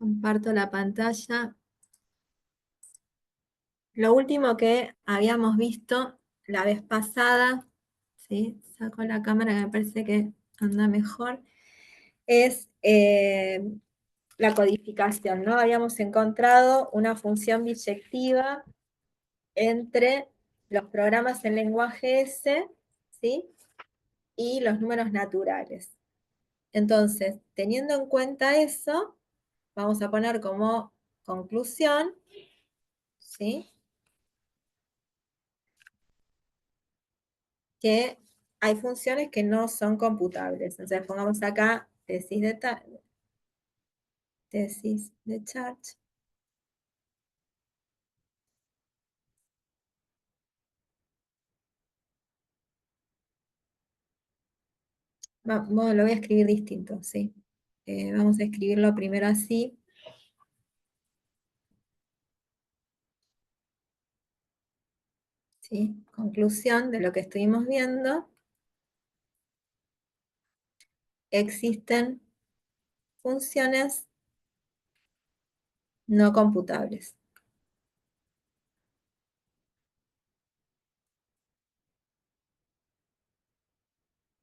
Comparto la pantalla. Lo último que habíamos visto la vez pasada, ¿sí? Saco la cámara que me parece que anda mejor, es la codificación, ¿no? Habíamos encontrado una función biyectiva entre los programas en lenguaje S, ¿sí? Y los números naturales. Entonces, teniendo en cuenta eso, vamos a poner como conclusión, ¿sí? Que hay funciones que no son computables. Entonces pongamos acá tesis de Church. Bueno, lo voy a escribir distinto, sí. Vamos a escribirlo primero así. ¿Sí? Conclusión de lo que estuvimos viendo. Existen funciones no computables.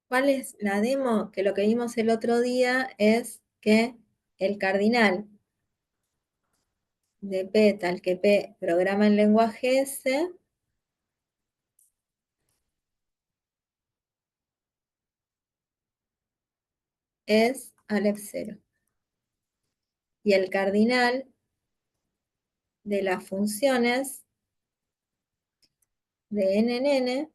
¿Cuál es la demo? Que lo que vimos el otro día es que el cardinal de P tal que P programa en lenguaje S es Aleph 0. Y el cardinal de las funciones de nn,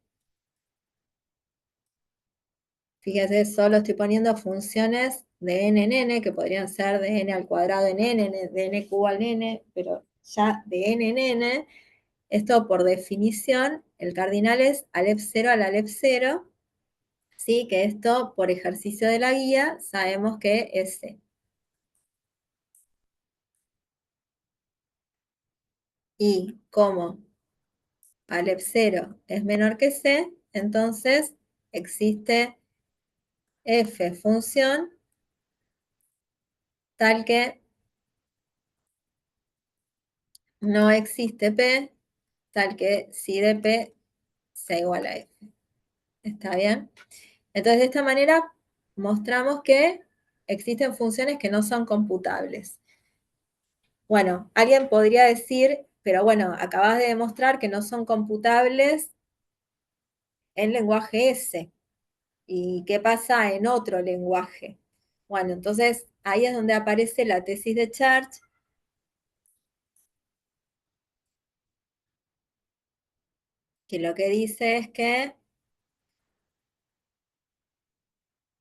fíjese, solo estoy poniendo funciones de nn, que podrían ser de n al cuadrado en n, de n cubo al n, pero ya de nn, esto por definición, el cardinal es Aleph 0 al Aleph 0, ¿sí? Que esto, por ejercicio de la guía, sabemos que es C. Y como Aleph 0 es menor que C, entonces existe f función tal que no existe P, tal que si de P sea igual a F. ¿Está bien? Entonces, de esta manera mostramos que existen funciones que no son computables. Bueno, alguien podría decir, pero bueno, acabas de demostrar que no son computables en lenguaje S. ¿Y qué pasa en otro lenguaje? Bueno, entonces ahí es donde aparece la tesis de Church, que lo que dice es que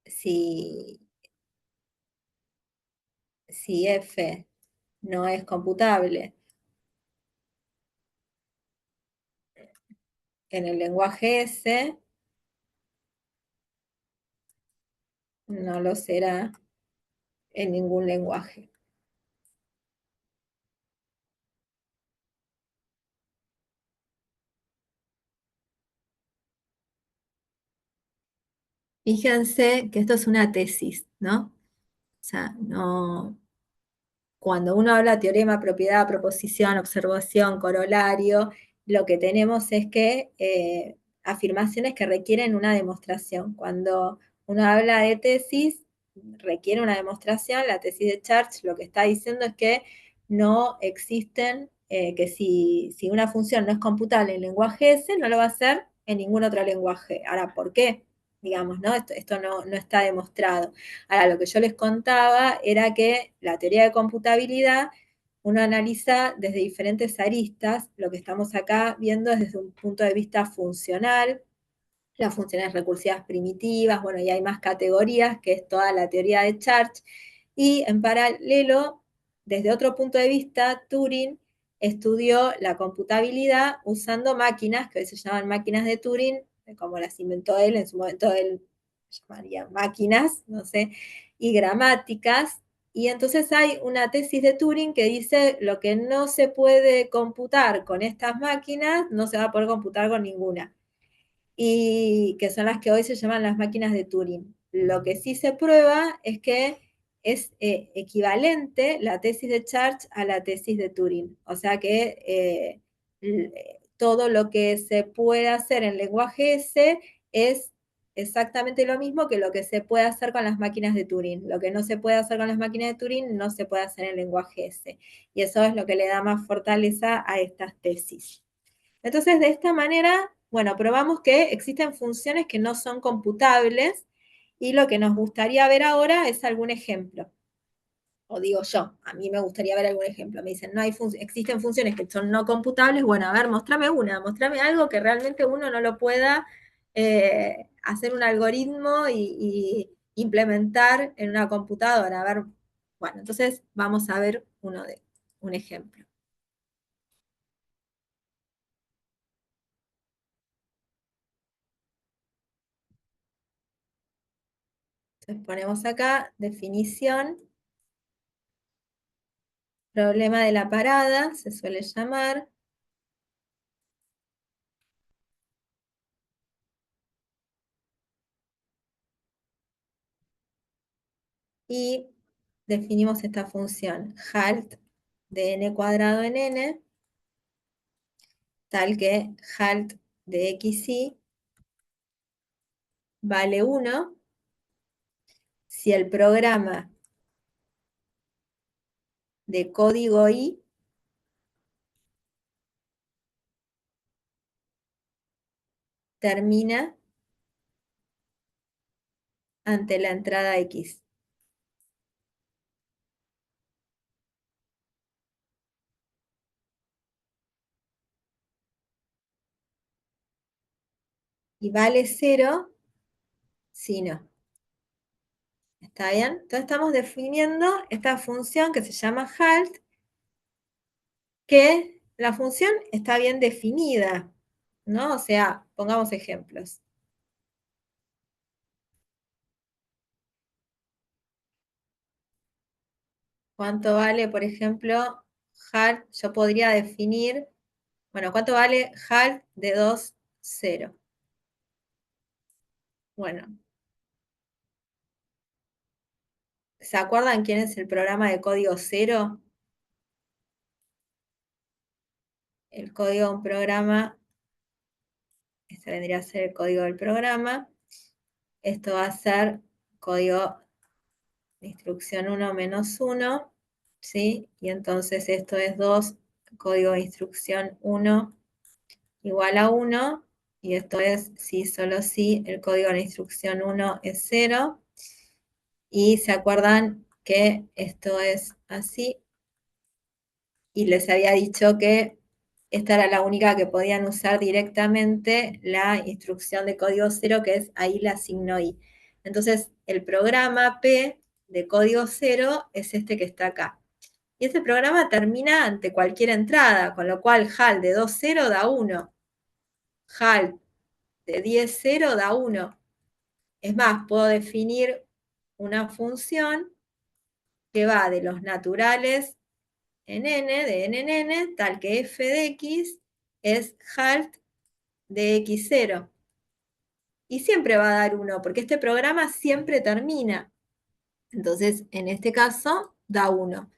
si, si F no es computable en el lenguaje S, no lo será en ningún lenguaje. Fíjense que esto es una tesis, ¿no? O sea, no, cuando uno habla teorema, propiedad, proposición, observación, corolario, lo que tenemos es que afirmaciones que requieren una demostración. Cuando uno habla de tesis, requiere una demostración. La tesis de Church lo que está diciendo es que no existen, que si una función no es computable en lenguaje S, no lo va a hacer en ningún otro lenguaje. Ahora, ¿por qué? Digamos, ¿no? Esto no está demostrado. Ahora, lo que yo les contaba era que la teoría de computabilidad uno analiza desde diferentes aristas. Lo que estamos acá viendo es desde un punto de vista funcional, las funciones recursivas primitivas, bueno, y hay más categorías, que es toda la teoría de Church, y en paralelo, desde otro punto de vista, Turing estudió la computabilidad usando máquinas, que hoy se llaman máquinas de Turing, como las inventó él, en su momento él llamaría máquinas, no sé, y gramáticas, y entonces hay una tesis de Turing que dice lo que no se puede computar con estas máquinas, no se va a poder computar con ninguna, y que son las que hoy se llaman las máquinas de Turing. Lo que sí se prueba es que es equivalente la tesis de Church a la tesis de Turing. O sea que todo lo que se puede hacer en lenguaje S es exactamente lo mismo que lo que se puede hacer con las máquinas de Turing. Lo que no se puede hacer con las máquinas de Turing no se puede hacer en lenguaje S. Y eso es lo que le da más fortaleza a estas tesis. Entonces, de esta manera, bueno, probamos que existen funciones que no son computables y lo que nos gustaría ver ahora es algún ejemplo. O digo yo, a mí me gustaría ver algún ejemplo. Me dicen, no hay existen funciones que son no computables. Bueno, a ver, mostrame algo que realmente uno no lo pueda hacer un algoritmo y implementar en una computadora. A ver, bueno, entonces vamos a ver un ejemplo. Entonces ponemos acá definición, problema de la parada, se suele llamar. Y definimos esta función halt de n cuadrado en n, tal que halt de xy vale 1 si el programa de código i termina ante la entrada x. Y vale 0 si no. ¿Está bien? Entonces estamos definiendo esta función que se llama halt, que la función está bien definida, ¿no? O sea, pongamos ejemplos. ¿Cuánto vale, por ejemplo, halt? Yo podría definir, bueno, ¿cuánto vale halt de 2, 0? Bueno, ¿se acuerdan quién es el programa de código 0? El código de un programa, este vendría a ser el código del programa. Esto va a ser código de instrucción 1 menos 1, ¿sí? Y entonces esto es 2, código de instrucción 1 igual a 1, y esto es si, solo si, el código de la instrucción 1 es 0, y se acuerdan que esto es así, y les había dicho que esta era la única que podían usar directamente la instrucción de código 0, que es ahí la asigno i. Entonces, el programa P de código 0 es este que está acá. Y este programa termina ante cualquier entrada, con lo cual HAL de 2,0 da 1. HAL de 10,0 da 1. Es más, puedo definir una función que va de los naturales en n, de n en n, tal que f de x es halt de x0. Y siempre va a dar 1, porque este programa siempre termina. Entonces, en este caso, da 1.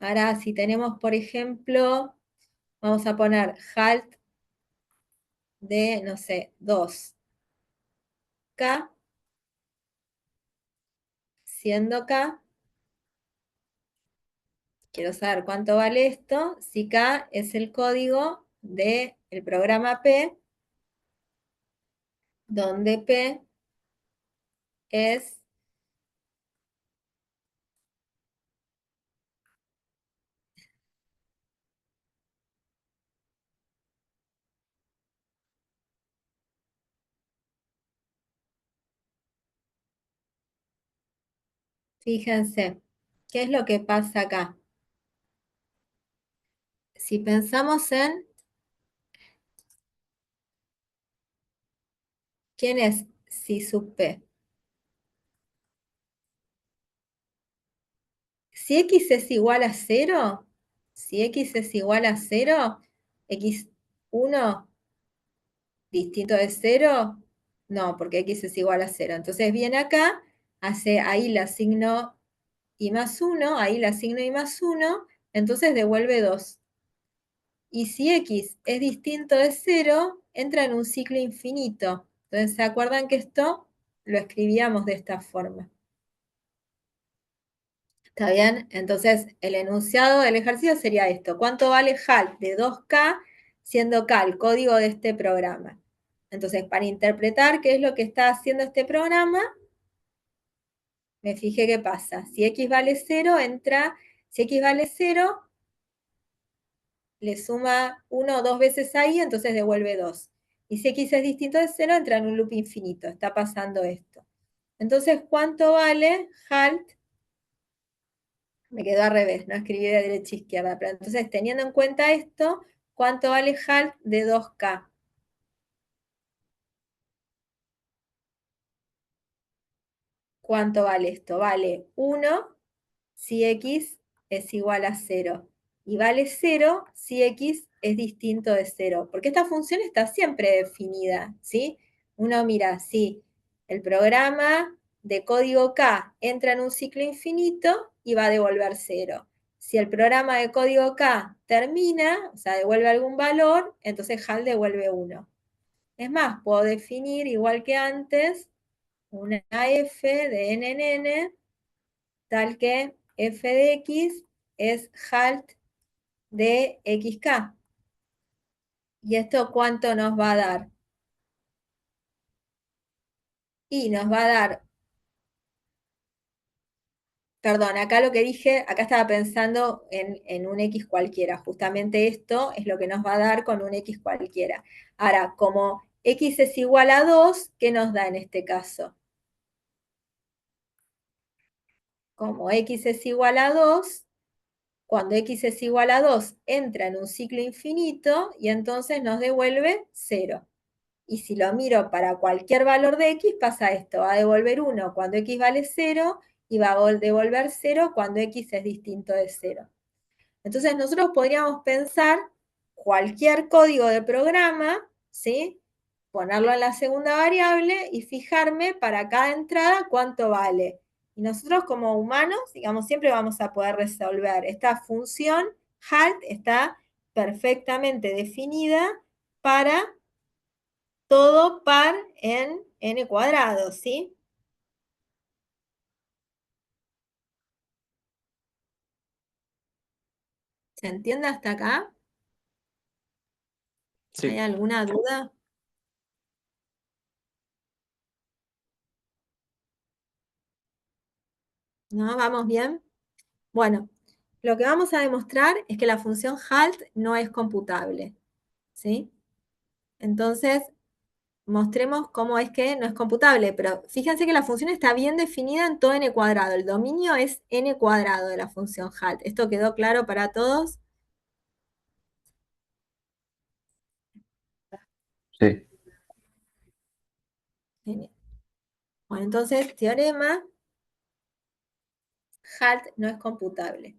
Ahora, si tenemos, por ejemplo, vamos a poner halt de, no sé, 2k, siendo k, quiero saber cuánto vale esto, si k es el código del programa P, donde P es, fíjense, ¿qué es lo que pasa acá? Si pensamos en quién es si sub P. Si x es igual a 0, si x es igual a 0, x1 distinto de 0, no, porque x es igual a 0. Entonces viene acá ahí le asigno i más 1, ahí le asigno i más 1, entonces devuelve 2. Y si x es distinto de 0, entra en un ciclo infinito. Entonces, ¿se acuerdan que esto lo escribíamos de esta forma? ¿Está bien? Entonces, el enunciado del ejercicio sería esto. ¿Cuánto vale HALT de 2K, siendo K el código de este programa? Entonces, para interpretar qué es lo que está haciendo este programa, me fijé qué pasa. Si x vale 0, si x vale 0, le suma 1 o 2 veces ahí, entonces devuelve 2. Y si x es distinto de 0, entra en un loop infinito. Está pasando esto. Entonces, ¿cuánto vale halt? Me quedó al revés, no escribí de derecha a izquierda. Pero entonces, teniendo en cuenta esto, ¿cuánto vale halt de 2K? ¿Cuánto vale esto? Vale 1 si x es igual a 0. Y vale 0 si x es distinto de 0. Porque esta función está siempre definida, ¿sí? Uno mira, si el programa de código K entra en un ciclo infinito y va a devolver 0. Si el programa de código K termina, o sea, devuelve algún valor, entonces HAL devuelve 1. Es más, puedo definir, igual que antes, una f de n en n, tal que f de x es halt de xk. ¿Y esto cuánto nos va a dar? Y nos va a dar, perdón, acá lo que dije, acá estaba pensando en un x cualquiera. Justamente esto es lo que nos va a dar con un x cualquiera. Ahora, como x es igual a 2, ¿qué nos da en este caso? Como x es igual a 2, cuando x es igual a 2, entra en un ciclo infinito y entonces nos devuelve 0. Y si lo miro para cualquier valor de x, pasa esto, va a devolver 1 cuando x vale 0 y va a devolver 0 cuando x es distinto de 0. Entonces nosotros podríamos pensar cualquier código de programa, ¿sí? Ponerlo en la segunda variable y fijarme para cada entrada cuánto vale. Y nosotros como humanos, digamos, siempre vamos a poder resolver. Esta función halt está perfectamente definida para todo par en n cuadrado, ¿sí? ¿Se entiende hasta acá? ¿Hay Sí, alguna duda? ¿No? ¿Vamos bien? Bueno, lo que vamos a demostrar es que la función halt no es computable, ¿sí? Entonces, mostremos cómo es que no es computable, pero fíjense que la función está bien definida en todo n cuadrado. El dominio es n cuadrado de la función halt. ¿Esto quedó claro para todos? sí. Genial. Bueno, entonces, teorema, halt no es computable.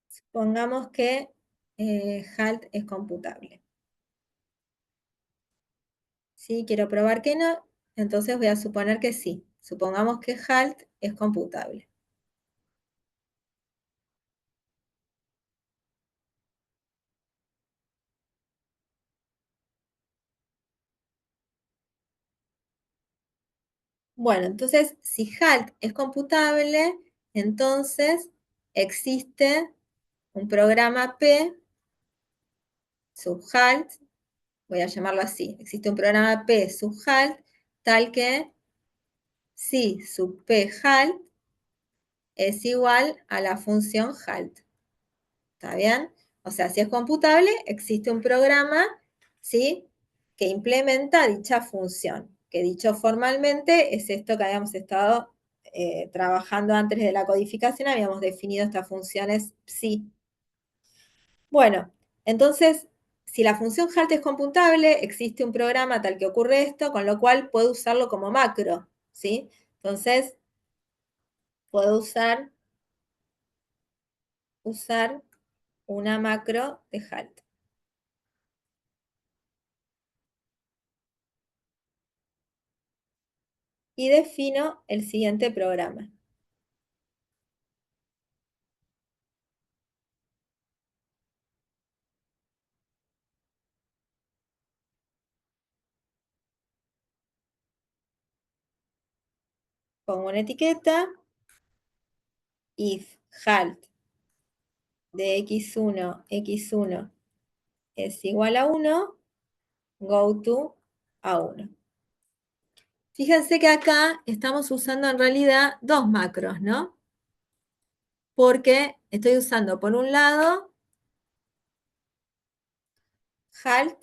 Supongamos que halt es computable. Sí, quiero probar que no, entonces voy a suponer que sí. Supongamos que halt es computable. Bueno, entonces, si halt es computable, entonces existe un programa P sub halt, voy a llamarlo así, existe un programa P sub halt, tal que si sub P halt es igual a la función halt. ¿Está bien? O sea, si es computable, existe un programa, ¿sí?, que implementa dicha función. que dicho formalmente es esto que habíamos estado trabajando antes de la codificación, habíamos definido estas funciones psi. Bueno, entonces, si la función halt es computable, existe un programa tal que ocurre esto, con lo cual puedo usarlo como macro, ¿sí? Entonces, puedo usar una macro de halt. Y defino el siguiente programa. Pongo una etiqueta, if halt de x1 es igual a 1, go to a 1. Fíjense que acá estamos usando en realidad dos macros, ¿no? Porque estoy usando por un lado halt,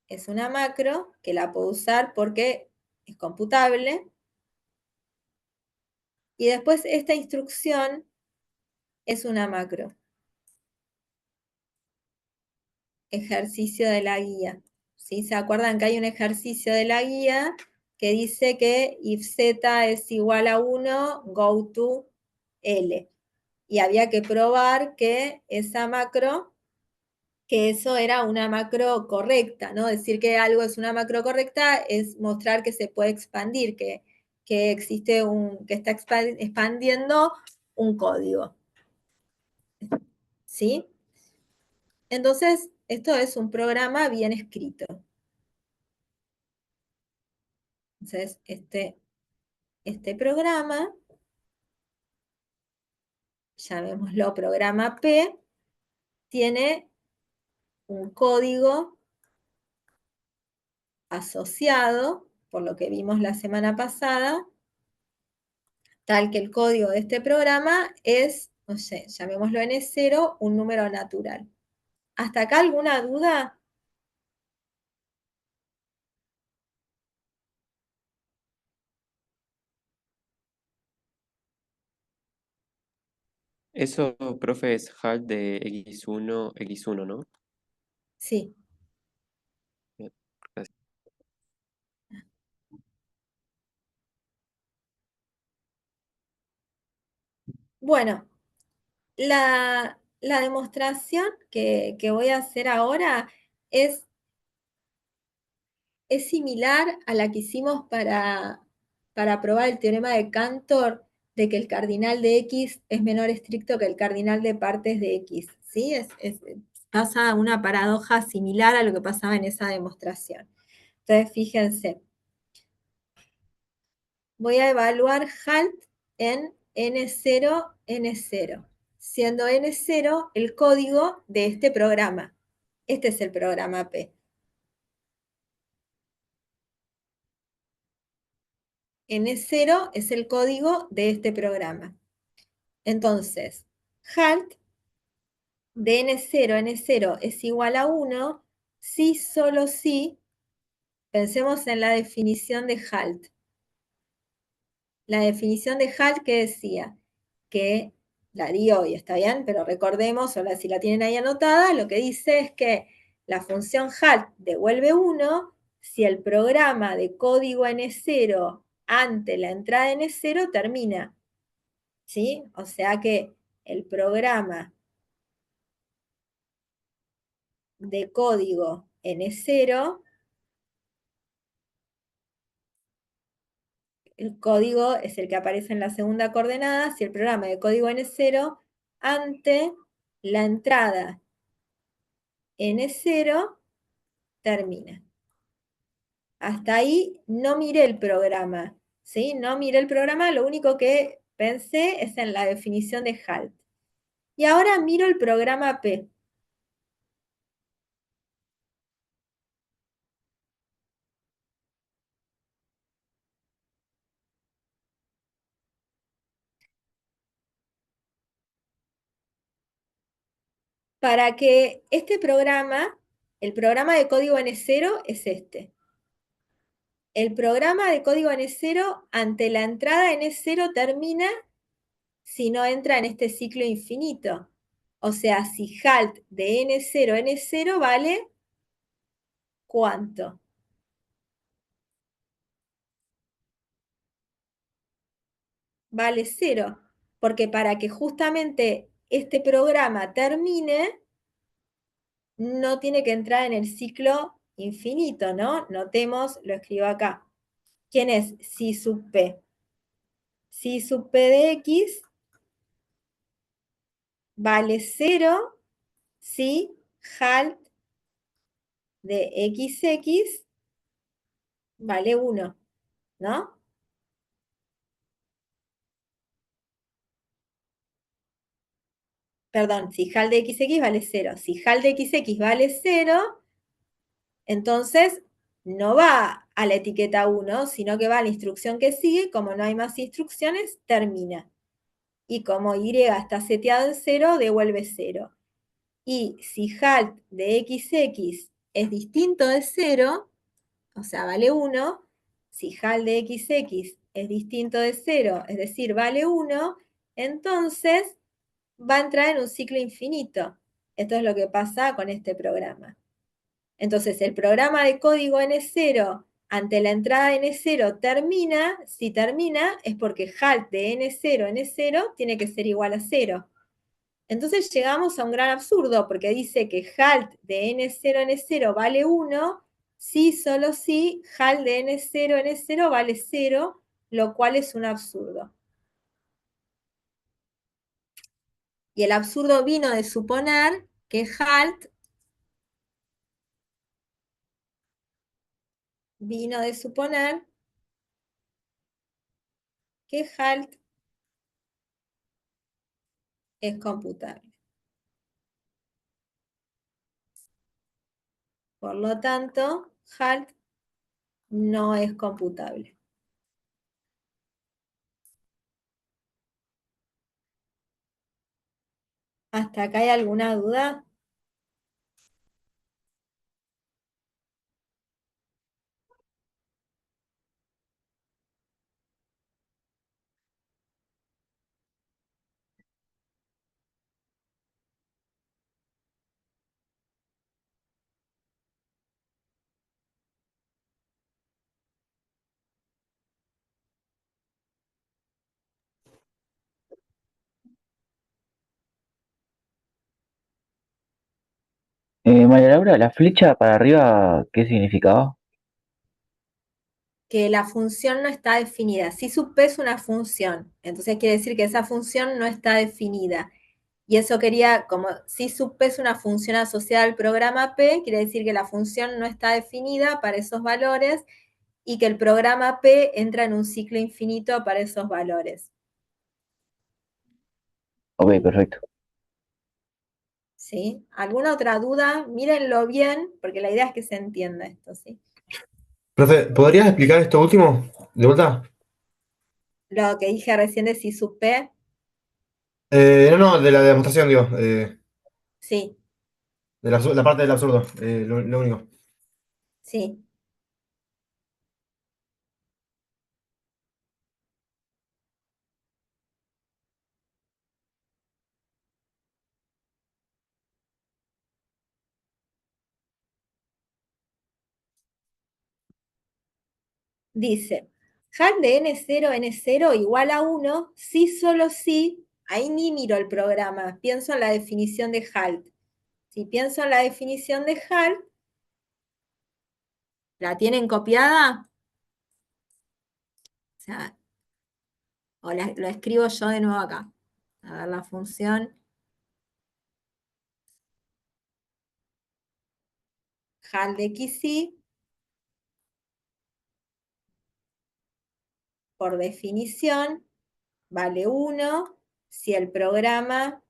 es una macro que la puedo usar porque es computable. Y después esta instrucción es una macro. Ejercicio de la guía. ¿Sí? ¿Se acuerdan que hay un ejercicio de la guía que dice que if z es igual a 1, go to L? Y había que probar que esa macro, que eso era una macro correcta, ¿no? Decir que algo es una macro correcta es mostrar que se puede expandir, que existe que está expandiendo un código. ¿Sí? Entonces, esto es un programa bien escrito. Entonces, este programa, llamémoslo programa P, tiene un código asociado, por lo que vimos la semana pasada, tal que el código de este programa es, no sé, llamémoslo n0, un número natural. ¿Hasta acá alguna duda? Eso, profe, es halt de x1, ¿no? Sí. Bien, gracias. Bueno, la demostración que voy a hacer ahora es similar a la que hicimos para probar el teorema de Cantor de que el cardinal de X es menor estricto que el cardinal de partes de X. ¿Sí? Pasa una paradoja similar a lo que pasaba en esa demostración. Entonces, fíjense, voy a evaluar halt en N0, N0, siendo N0 el código de este programa. Este es el programa P. N0 es el código de este programa. Entonces, halt de n0 a n0 es igual a 1 si solo si, pensemos en la definición de halt. La definición de halt que decía que la di hoy, está bien, pero recordemos, o si la tienen ahí anotada, lo que dice es que la función halt devuelve 1 si el programa de código n0 ante la entrada n0 termina. ¿Sí? O sea que el programa de código N0, el código es el que aparece en la segunda coordenada, si el programa de código N0 ante la entrada N0 termina. Hasta ahí no miré el programa, ¿sí? No miré el programa, lo único que pensé es en la definición de halt. Y ahora miro el programa P. Para que este programa, el programa de código N0 es este. el programa de código N0 ante la entrada N0 termina si no entra en este ciclo infinito. O sea, si halt de N0 N0 vale ¿cuánto? Vale 0, porque para que justamente este programa termine, no tiene que entrar en el ciclo infinito, ¿no? Notemos, lo escribo acá. ¿Quién es si sub p? Si sub p de x vale 0 si halt de xx vale 1, ¿no? Perdón, si HAL de XX vale 0. Si HAL de XX vale 0, entonces no va a la etiqueta 1, sino que va a la instrucción que sigue. Como no hay más instrucciones, termina. Y como Y está seteado en 0, devuelve 0. Y si halt de XX es distinto de 0, o sea, vale 1, si HAL de XX es distinto de 0, es decir, vale 1, entonces va a entrar en un ciclo infinito. Esto es lo que pasa con este programa. Entonces, el programa de código N0 ante la entrada de N0 termina, si termina es porque halt de N0 N0 tiene que ser igual a 0. Entonces llegamos a un gran absurdo porque dice que halt de N0 N0 vale 1, si solo si halt de N0 N0 vale 0, lo cual es un absurdo. Y el absurdo vino de suponer que halt vino de suponer que halt es computable. Por lo tanto, halt no es computable. ¿Hasta acá hay alguna duda? María Laura, la flecha para arriba, ¿qué significaba? Que la función no está definida. Si sub p es una función, entonces quiere decir que esa función no está definida. Y eso quería, como si sub p es una función asociada al programa P, quiere decir que la función no está definida para esos valores y que el programa P entra en un ciclo infinito para esos valores. Ok, perfecto. ¿Sí? ¿Alguna otra duda? Mírenlo bien, porque la idea es que se entienda esto, ¿sí? Profe, ¿podrías explicar esto último? ¿De vuelta? Lo que dije recién de si sub p, No, de la demostración, digo. sí, La parte del absurdo. Lo único. sí. Dice, HAL de N0, N0 igual a 1, si solo si, ahí ni miro el programa, pienso en la definición de HAL. Si pienso en la definición de HAL, ¿la tienen copiada? O sea, lo escribo yo de nuevo acá. A ver la función HAL de XY, por definición, vale 1 si el programa,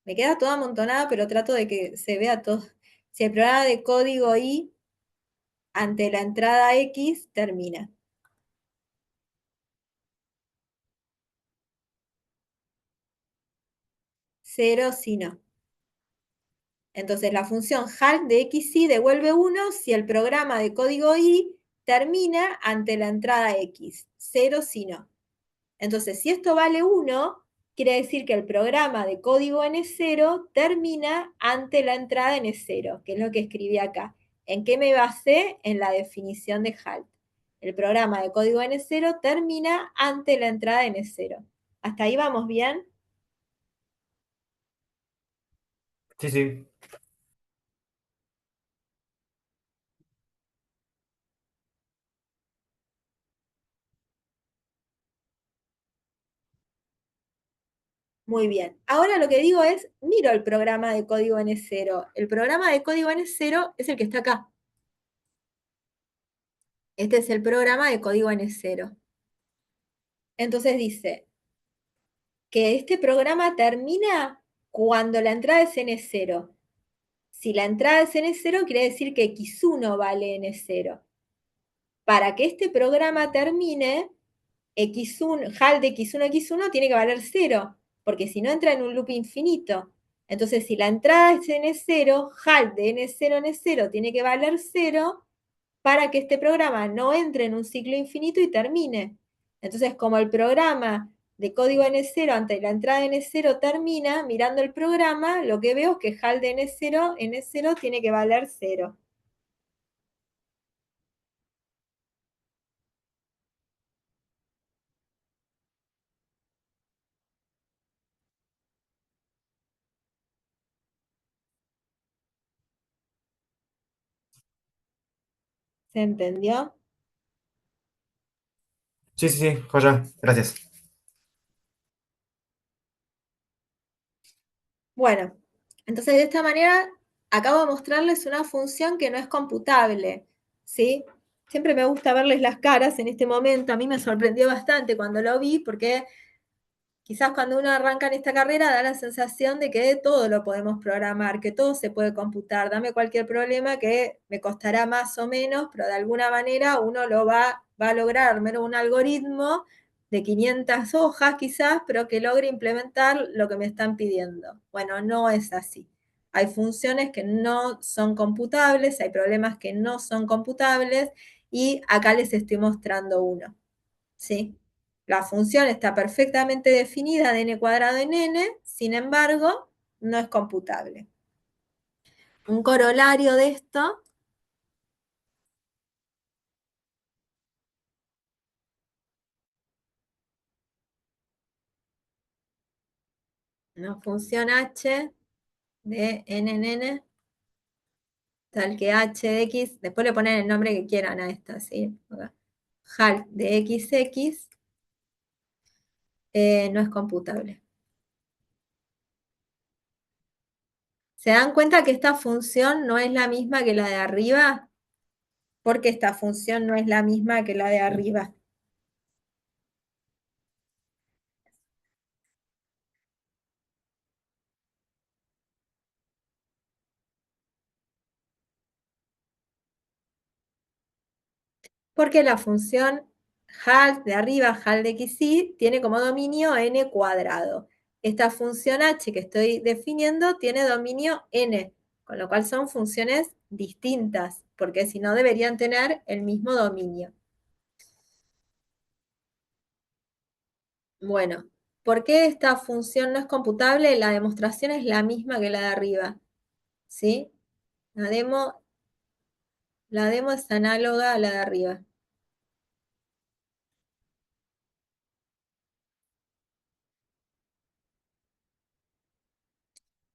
me queda toda amontonada, pero trato de que se vea todo. Si el programa de código Y ante la entrada X termina. 0 si no. Entonces la función halt de xy devuelve 1 si el programa de código i termina ante la entrada x, 0 si no. Entonces, si esto vale 1, quiere decir que el programa de código n0 termina ante la entrada n0, que es lo que escribí acá. ¿En qué me basé? En la definición de halt. El programa de código n0 termina ante la entrada n0. ¿Hasta ahí vamos bien? Sí, sí. Muy bien. Ahora lo que digo es, miro el programa de código n0. El programa de código n0 es el que está acá. Este es el programa de código n0. Entonces dice que este programa termina cuando la entrada es n0. Si la entrada es n0, quiere decir que x1 vale n0. Para que este programa termine, x1, HAL de x1 x1 tiene que valer 0, porque si no entra en un loop infinito. Entonces, si la entrada es n0, HAL de n0 n0 tiene que valer 0 para que este programa no entre en un ciclo infinito y termine. Entonces, como el programa de código n0 ante la entrada de n0 termina, mirando el programa, lo que veo es que HAL de n0 tiene que valer 0. ¿Se entendió? Sí, sí, sí, joya. Gracias. Bueno, entonces de esta manera acabo de mostrarles una función que no es computable, ¿sí? Siempre me gusta verles las caras en este momento. A mí me sorprendió bastante cuando lo vi porque quizás cuando uno arranca en esta carrera da la sensación de que todo lo podemos programar, que todo se puede computar. Dame cualquier problema que me costará más o menos, pero de alguna manera uno lo va a lograr, al menos un algoritmo de 500 hojas quizás, pero que logre implementar lo que me están pidiendo. Bueno, no es así. Hay funciones que no son computables, hay problemas que no son computables y acá les estoy mostrando uno, ¿sí? La función está perfectamente definida de n cuadrado en n, sin embargo, no es computable. Un corolario de esto una función h de n en n, tal que h de x, después le ponen el nombre que quieran a esta, ¿sí? HAL de xx no es computable. ¿Se dan cuenta que esta función no es la misma que la de arriba? Porque esta función no es la misma que la de arriba. Porque la función HAL de arriba, HAL de xy, tiene como dominio n cuadrado. Esta función h que estoy definiendo tiene dominio n, con lo cual son funciones distintas, porque si no deberían tener el mismo dominio. Bueno, ¿por qué esta función no es computable? La demostración es la misma que la de arriba, ¿sí? La demo es análoga a la de arriba.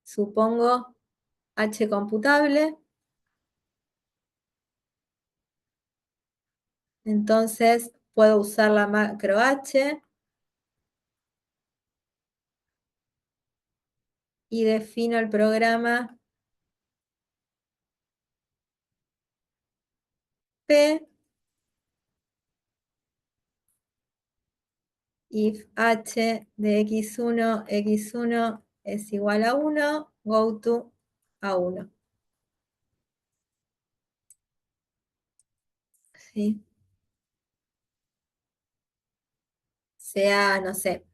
Supongo h computable. Entonces puedo usar la macro h y defino el programa P if h de x1 es igual a 1, go to a 1. ¿Sí? Sea, no sé,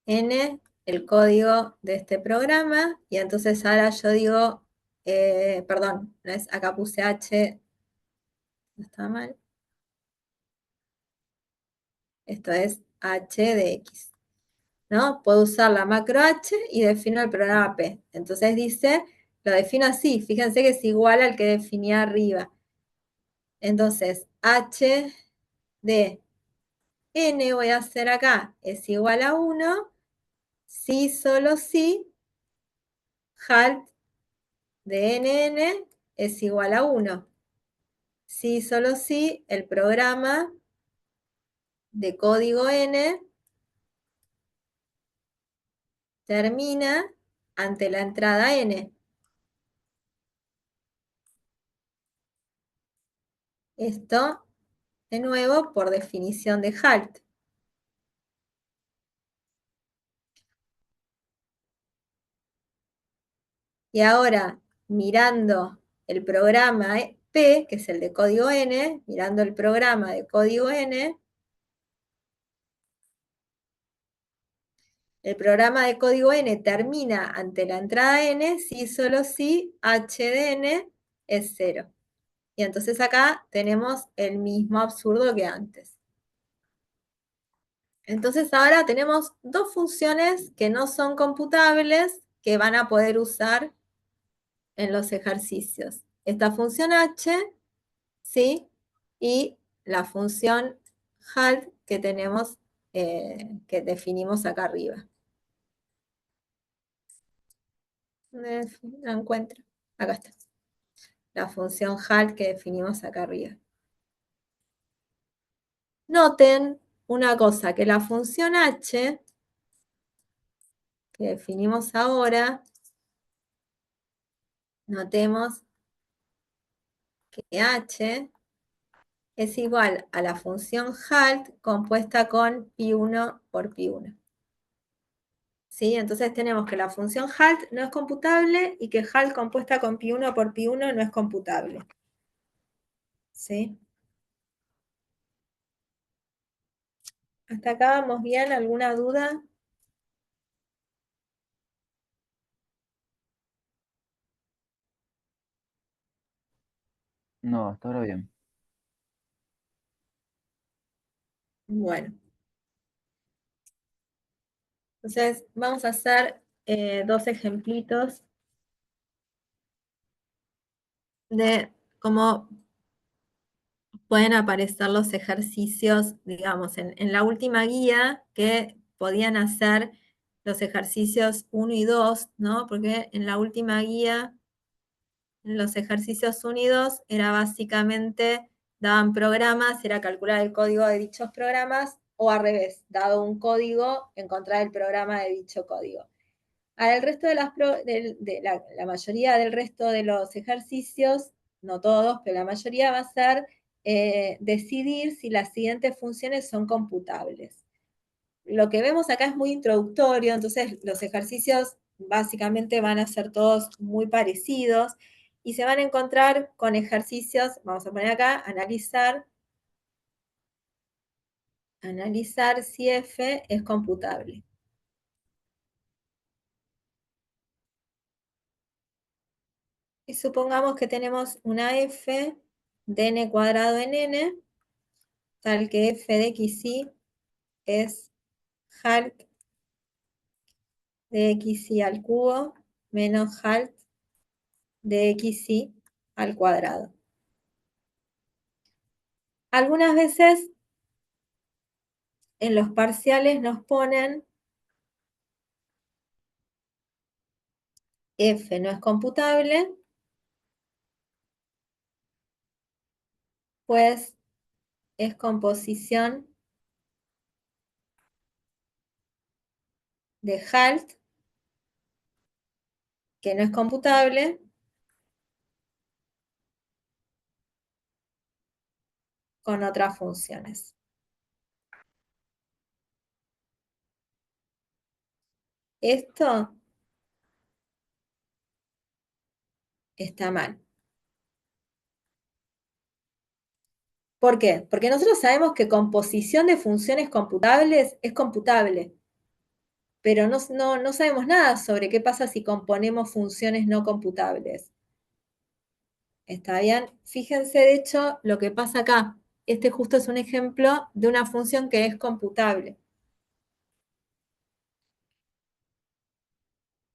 n el código de este programa, y entonces ahora yo digo, perdón, acá puse H, no está mal, esto es H de X, ¿no? Puedo usar la macro H y defino el programa P. Entonces dice, lo defino así, fíjense que es igual al que definía arriba. Entonces, H de N voy a hacer acá, es igual a 1, si, solo si, halt de NN es igual a 1. Si, solo si, el programa de código N termina ante la entrada N. Esto, de nuevo, por definición de halt. Y ahora, mirando el programa P, que es el de código N, mirando el programa de código N, el programa de código N termina ante la entrada N si solo si H de N es 0. Y entonces acá tenemos el mismo absurdo que antes. Entonces ahora tenemos dos funciones que no son computables que van a poder usar en los ejercicios. Esta función h, ¿sí? Y la función halt que tenemos, que definimos acá arriba. La encuentro. Acá está. La función halt que definimos acá arriba. Noten una cosa, que la función h que definimos ahora, notemos que h es igual a la función halt compuesta con pi1 por pi1. ¿Sí? Entonces tenemos que la función halt no es computable y que halt compuesta con pi1 por pi1 no es computable. ¿Sí? ¿Hasta acá vamos bien? ¿Alguna duda? No, hasta ahora bien. Bueno. Entonces vamos a hacer dos ejemplitos de cómo pueden aparecer los ejercicios, digamos, en la última guía que podían hacer los ejercicios 1 y 2, ¿no? Porque en la última guía, en los ejercicios 1 y 2, era básicamente, daban programas, era calcular el código de dichos programas, o al revés, dado un código, encontrar el programa de dicho código. Al resto de la mayoría del resto de los ejercicios, no todos, pero la mayoría va a ser decidir si las siguientes funciones son computables. Lo que vemos acá es muy introductorio, entonces los ejercicios básicamente van a ser todos muy parecidos y se van a encontrar con ejercicios, vamos a poner acá, analizar si f es computable. Y supongamos que tenemos una f de n cuadrado en n, tal que f de xy es halt de xy al cubo menos halt de xy al cuadrado. Algunas veces en los parciales nos ponen f no es computable, pues es composición de halt, que no es computable, con otras funciones. Esto está mal. ¿Por qué? Porque nosotros sabemos que composición de funciones computables es computable. pero no sabemos nada sobre qué pasa si componemos funciones no computables. ¿Está bien? Fíjense, de hecho, lo que pasa acá. Este justo es un ejemplo de una función que es computable.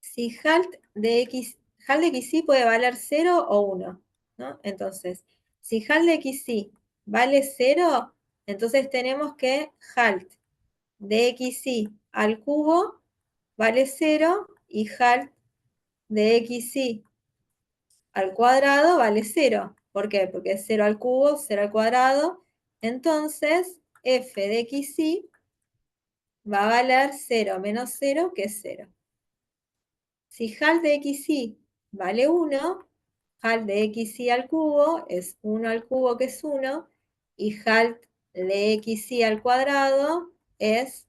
Si halt de xy puede valer 0 o 1, ¿no? Entonces, si halt de xy vale 0, entonces tenemos que halt de xy al cubo vale 0 y halt de xy al cuadrado vale 0. ¿Por qué? Porque es 0 al cubo, 0 al cuadrado. Entonces, f de xy va a valer 0 menos 0, que es 0. Si halt de xy vale 1, halt de xy al cubo es 1 al cubo, que es 1, y halt de xy al cuadrado es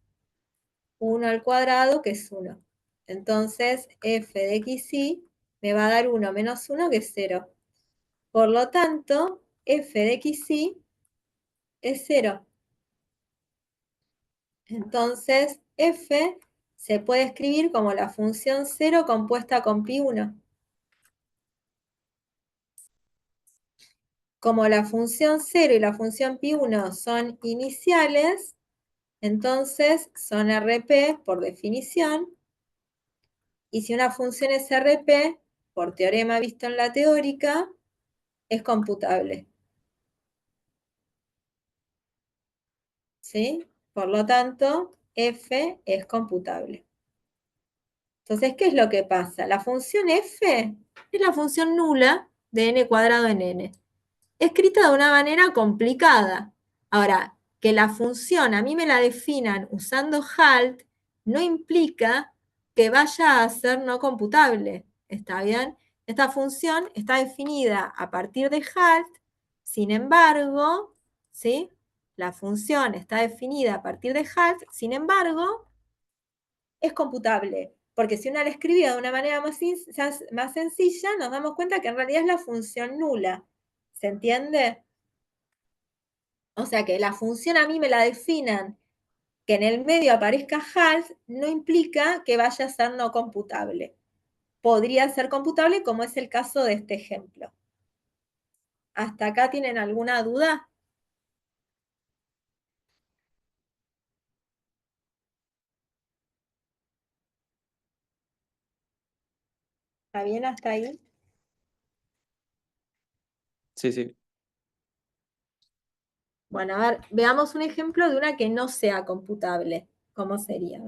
1 al cuadrado, que es 1. Entonces, f de xy me va a dar 1 menos 1, que es 0. Por lo tanto, f de xy es 0. Entonces, f se puede escribir como la función 0 compuesta con pi1. Como la función 0 y la función pi1 son iniciales, entonces son RP por definición. Y si una función es RP, por teorema visto en la teórica, es computable. ¿Sí? Por lo tanto, f es computable. Entonces, ¿qué es lo que pasa? La función f es la función nula de n cuadrado en n, escrita de una manera complicada. Ahora, que la función a mí me la definan usando halt no implica que vaya a ser no computable. ¿Está bien? Esta función está definida a partir de halt, sin embargo, ¿sí? La función está definida a partir de halt, sin embargo, es computable. Porque si uno la escribía de una manera más sencilla, nos damos cuenta que en realidad es la función nula. ¿Se entiende? O sea que la función a mí me la definan, que en el medio aparezca halt, no implica que vaya a ser no computable. Podría ser computable, como es el caso de este ejemplo. ¿Hasta acá tienen alguna duda? ¿Está bien hasta ahí? Sí, sí. Bueno, a ver, veamos un ejemplo de una que no sea computable. ¿Cómo sería?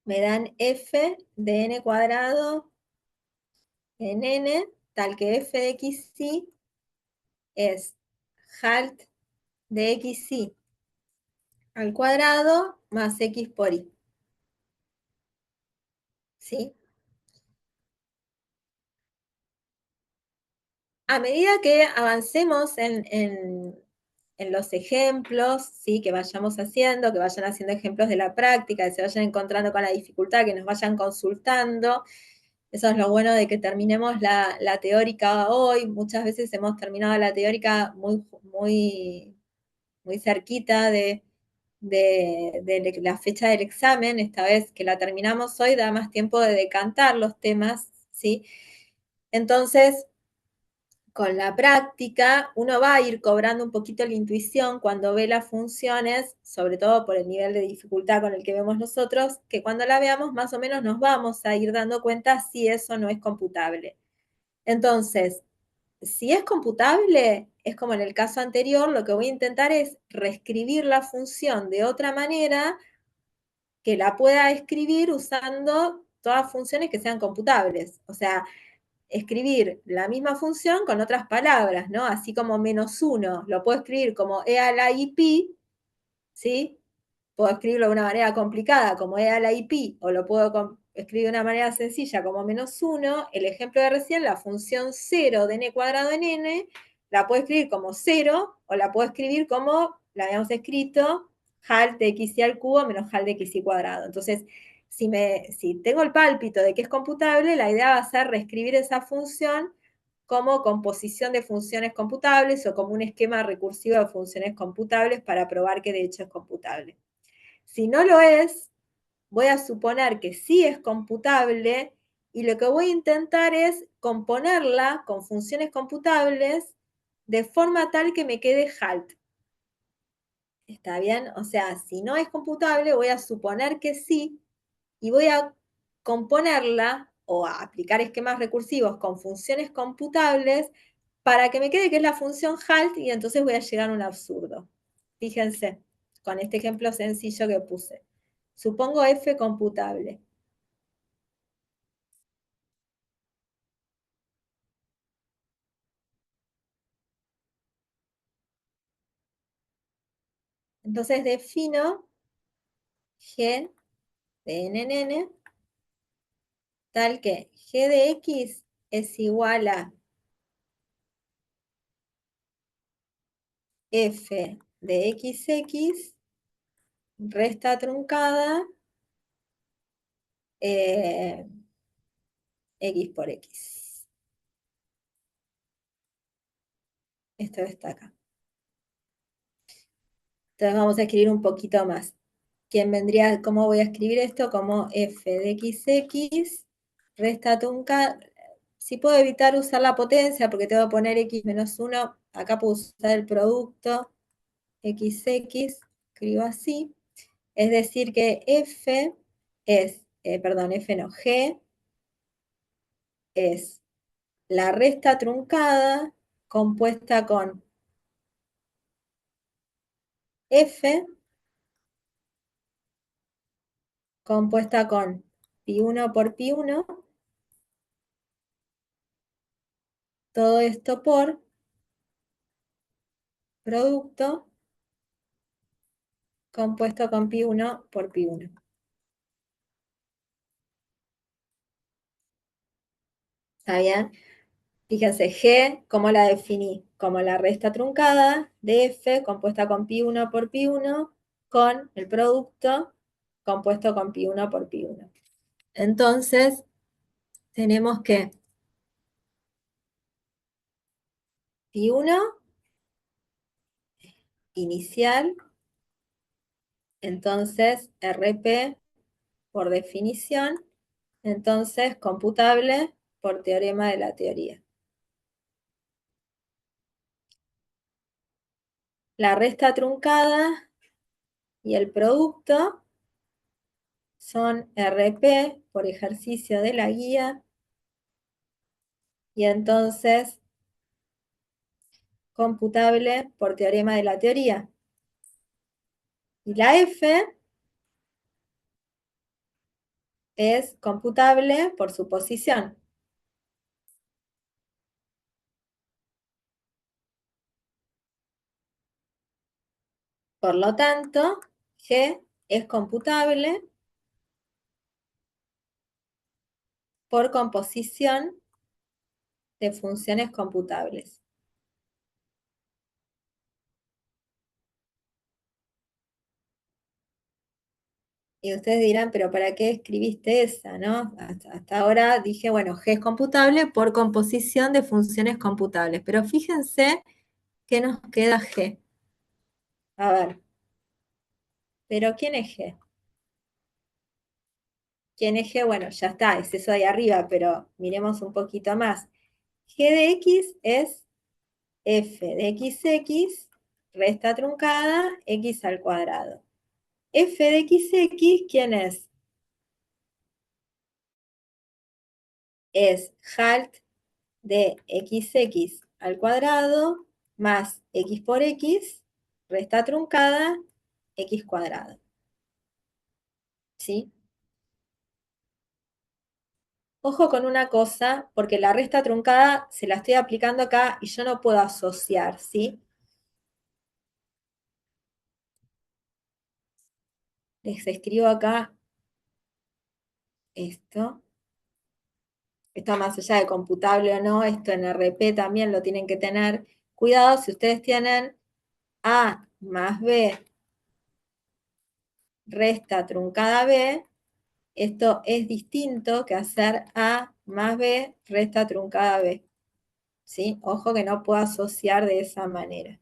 Me dan f de n cuadrado en n, tal que f de xy es halt de xy al cuadrado más x por y. ¿Sí? A medida que avancemos en los ejemplos, ¿sí? Que vayamos haciendo, que vayan haciendo ejemplos de la práctica, que se vayan encontrando con la dificultad, que nos vayan consultando. Eso es lo bueno de que terminemos la teórica hoy. Muchas veces hemos terminado la teórica muy cerquita de la fecha del examen. Esta vez que la terminamos hoy, da más tiempo de decantar los temas, ¿sí? Entonces, con la práctica, uno va a ir cobrando un poquito la intuición cuando ve las funciones, sobre todo por el nivel de dificultad con el que vemos nosotros, que cuando la veamos más o menos nos vamos a ir dando cuenta si eso no es computable. Entonces, si es computable, es como en el caso anterior, lo que voy a intentar es reescribir la función de otra manera que la pueda escribir usando todas funciones que sean computables. O sea, escribir la misma función con otras palabras, ¿no? Así como -1, lo puedo escribir como e a la ip, ¿sí? Puedo escribirlo de una manera complicada como e a la ip, o lo puedo escribir de una manera sencilla como -1. El ejemplo de recién, la función 0 de n cuadrado en n, la puedo escribir como 0, o la puedo escribir como la habíamos escrito, halt de xy al cubo menos halt de xy cuadrado. Entonces, si tengo el pálpito de que es computable, la idea va a ser reescribir esa función como composición de funciones computables o como un esquema recursivo de funciones computables para probar que de hecho es computable. Si no lo es, voy a suponer que sí es computable y lo que voy a intentar es componerla con funciones computables de forma tal que me quede halt. ¿Está bien? O sea, si no es computable, voy a suponer que sí y voy a componerla o a aplicar esquemas recursivos con funciones computables para que me quede que es la función halt y entonces voy a llegar a un absurdo. Fíjense, con este ejemplo sencillo que puse. Supongo f computable. Entonces defino g de n tal que g de x es igual a f de xx resta truncada x por x. Esto está acá. Entonces vamos a escribir un poquito más. ¿Quién vendría? ¿Cómo voy a escribir esto? Como f de xx resta truncada. Si puedo evitar usar la potencia, porque tengo que poner x menos 1, acá puedo usar el producto xx, escribo así. Es decir que f es, perdón, f no, g es la resta truncada compuesta con f compuesta con pi1 por pi1, todo esto por producto compuesto con pi1 por pi1. ¿Está bien? Fíjense, G, ¿cómo la definí? Como la resta truncada de F compuesta con pi1 por pi1 con el producto compuesto con pi1 por pi1. Entonces, tenemos que pi1 inicial, entonces RP por definición, entonces computable por teorema de la teoría. La resta truncada y el producto son RP por ejercicio de la guía y entonces computable por teorema de la teoría. Y la F es computable por suposición. Por lo tanto, G es computable por composición de funciones computables. Y ustedes dirán, pero ¿para qué escribiste esa, no? Hasta ahora dije, bueno, G es computable por composición de funciones computables. Pero fíjense que nos queda G. A ver. ¿Pero quién es G? ¿Quién es G? Bueno, ya está, es eso ahí arriba, pero miremos un poquito más. G de X es f de xx resta truncada x al cuadrado. F de xx, ¿quién es? Es halt de xx al cuadrado más x por x, resta truncada, x cuadrado. ¿Sí? Ojo con una cosa, porque la resta truncada se la estoy aplicando acá y yo no puedo asociar, ¿sí? Les escribo acá esto. Esto más allá de computable o no, esto en RP también lo tienen que tener. Cuidado si ustedes tienen A más B resta truncada B, Esto es distinto que hacer A más B resta truncada B. ¿Sí? Ojo que no puedo asociar de esa manera.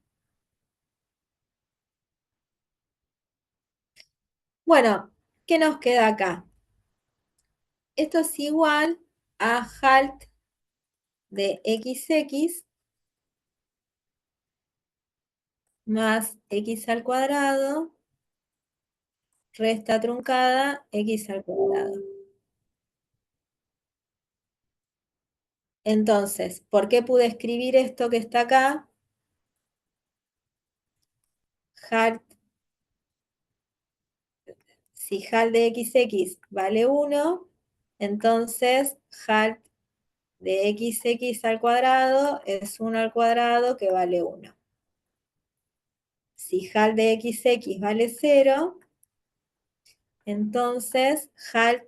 Bueno, ¿qué nos queda acá? Esto es igual a halt de XX más x al cuadrado resta truncada x al cuadrado. Entonces, ¿por qué pude escribir esto que está acá? Halt, si halt de XX vale 1, entonces halt de XX al cuadrado es 1 al cuadrado que vale 1. Si halt de XX vale 0, entonces halt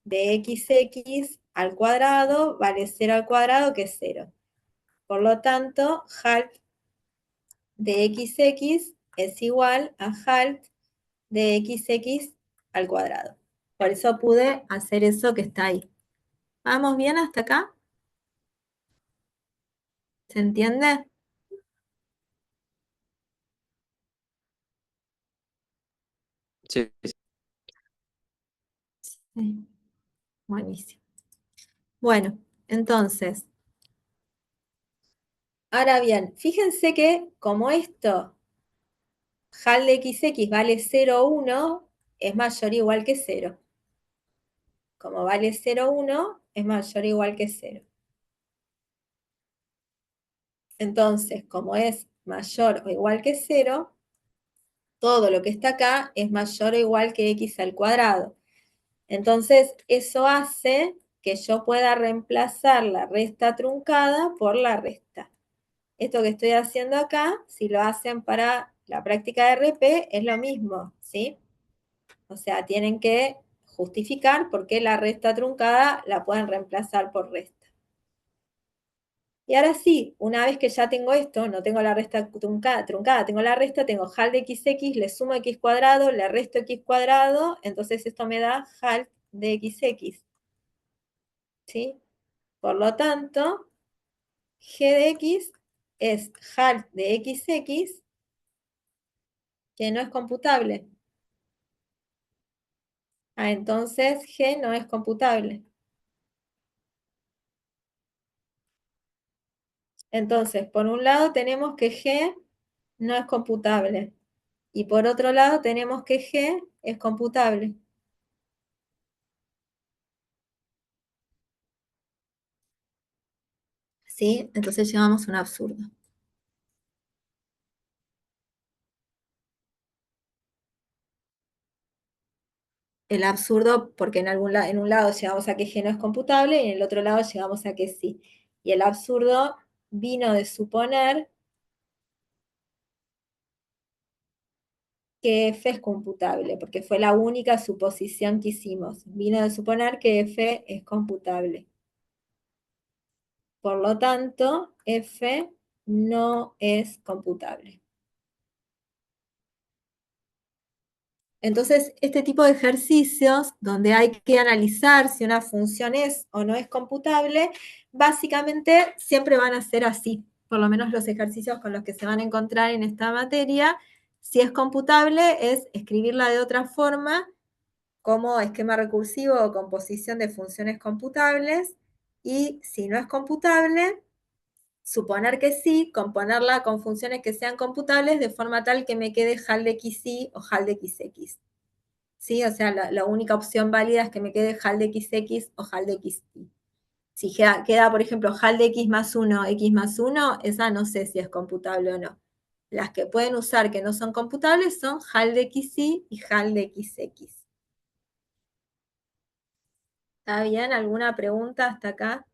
de XX al cuadrado vale 0 al cuadrado que es 0. Por lo tanto, halt de XX es igual a halt de XX al cuadrado. Por eso pude hacer eso que está ahí. ¿Vamos bien hasta acá? ¿Se entiende? Sí, sí. Sí. Buenísimo. Bueno, entonces, ahora bien, fíjense que como esto, HAL de XX vale 0,1, es mayor o igual que 0. Como vale 0,1, es mayor o igual que 0. Entonces, como es mayor o igual que 0, todo lo que está acá es mayor o igual que x al cuadrado. Entonces, eso hace que yo pueda reemplazar la resta truncada por la resta. Esto que estoy haciendo acá, si lo hacen para la práctica de RP, es lo mismo, ¿sí? O sea, tienen que justificar por qué la resta truncada la pueden reemplazar por resta. Y ahora sí, una vez que ya tengo esto, no tengo la resta truncada, tengo la resta, tengo HAL de XX, le sumo x cuadrado, le resto x cuadrado, entonces esto me da HAL de XX. ¿Sí? Por lo tanto, g de x es HAL de XX, que no es computable. Ah, entonces g no es computable. Entonces, por un lado tenemos que g no es computable. Y por otro lado tenemos que g es computable. ¿Sí? Entonces llegamos a un absurdo. El absurdo porque en un lado llegamos a que g no es computable y en el otro lado llegamos a que sí. Y el absurdo vino de suponer que f es computable, porque fue la única suposición que hicimos. Vino de suponer que f es computable. Por lo tanto, f no es computable. Entonces, este tipo de ejercicios donde hay que analizar si una función es o no es computable, básicamente siempre van a ser así, por lo menos los ejercicios con los que se van a encontrar en esta materia. Si es computable, es escribirla de otra forma, como esquema recursivo o composición de funciones computables, y si no es computable, suponer que sí, componerla con funciones que sean computables de forma tal que me quede HAL de XY o HAL de XX. ¿Sí? O sea, la única opción válida es que me quede HAL de XX o HAL de XY. Si queda, por ejemplo, HAL de X más 1, X más 1, esa no sé si es computable o no. Las que pueden usar que no son computables son HAL de XY y HAL de XX. ¿Está bien? ¿Alguna pregunta hasta acá?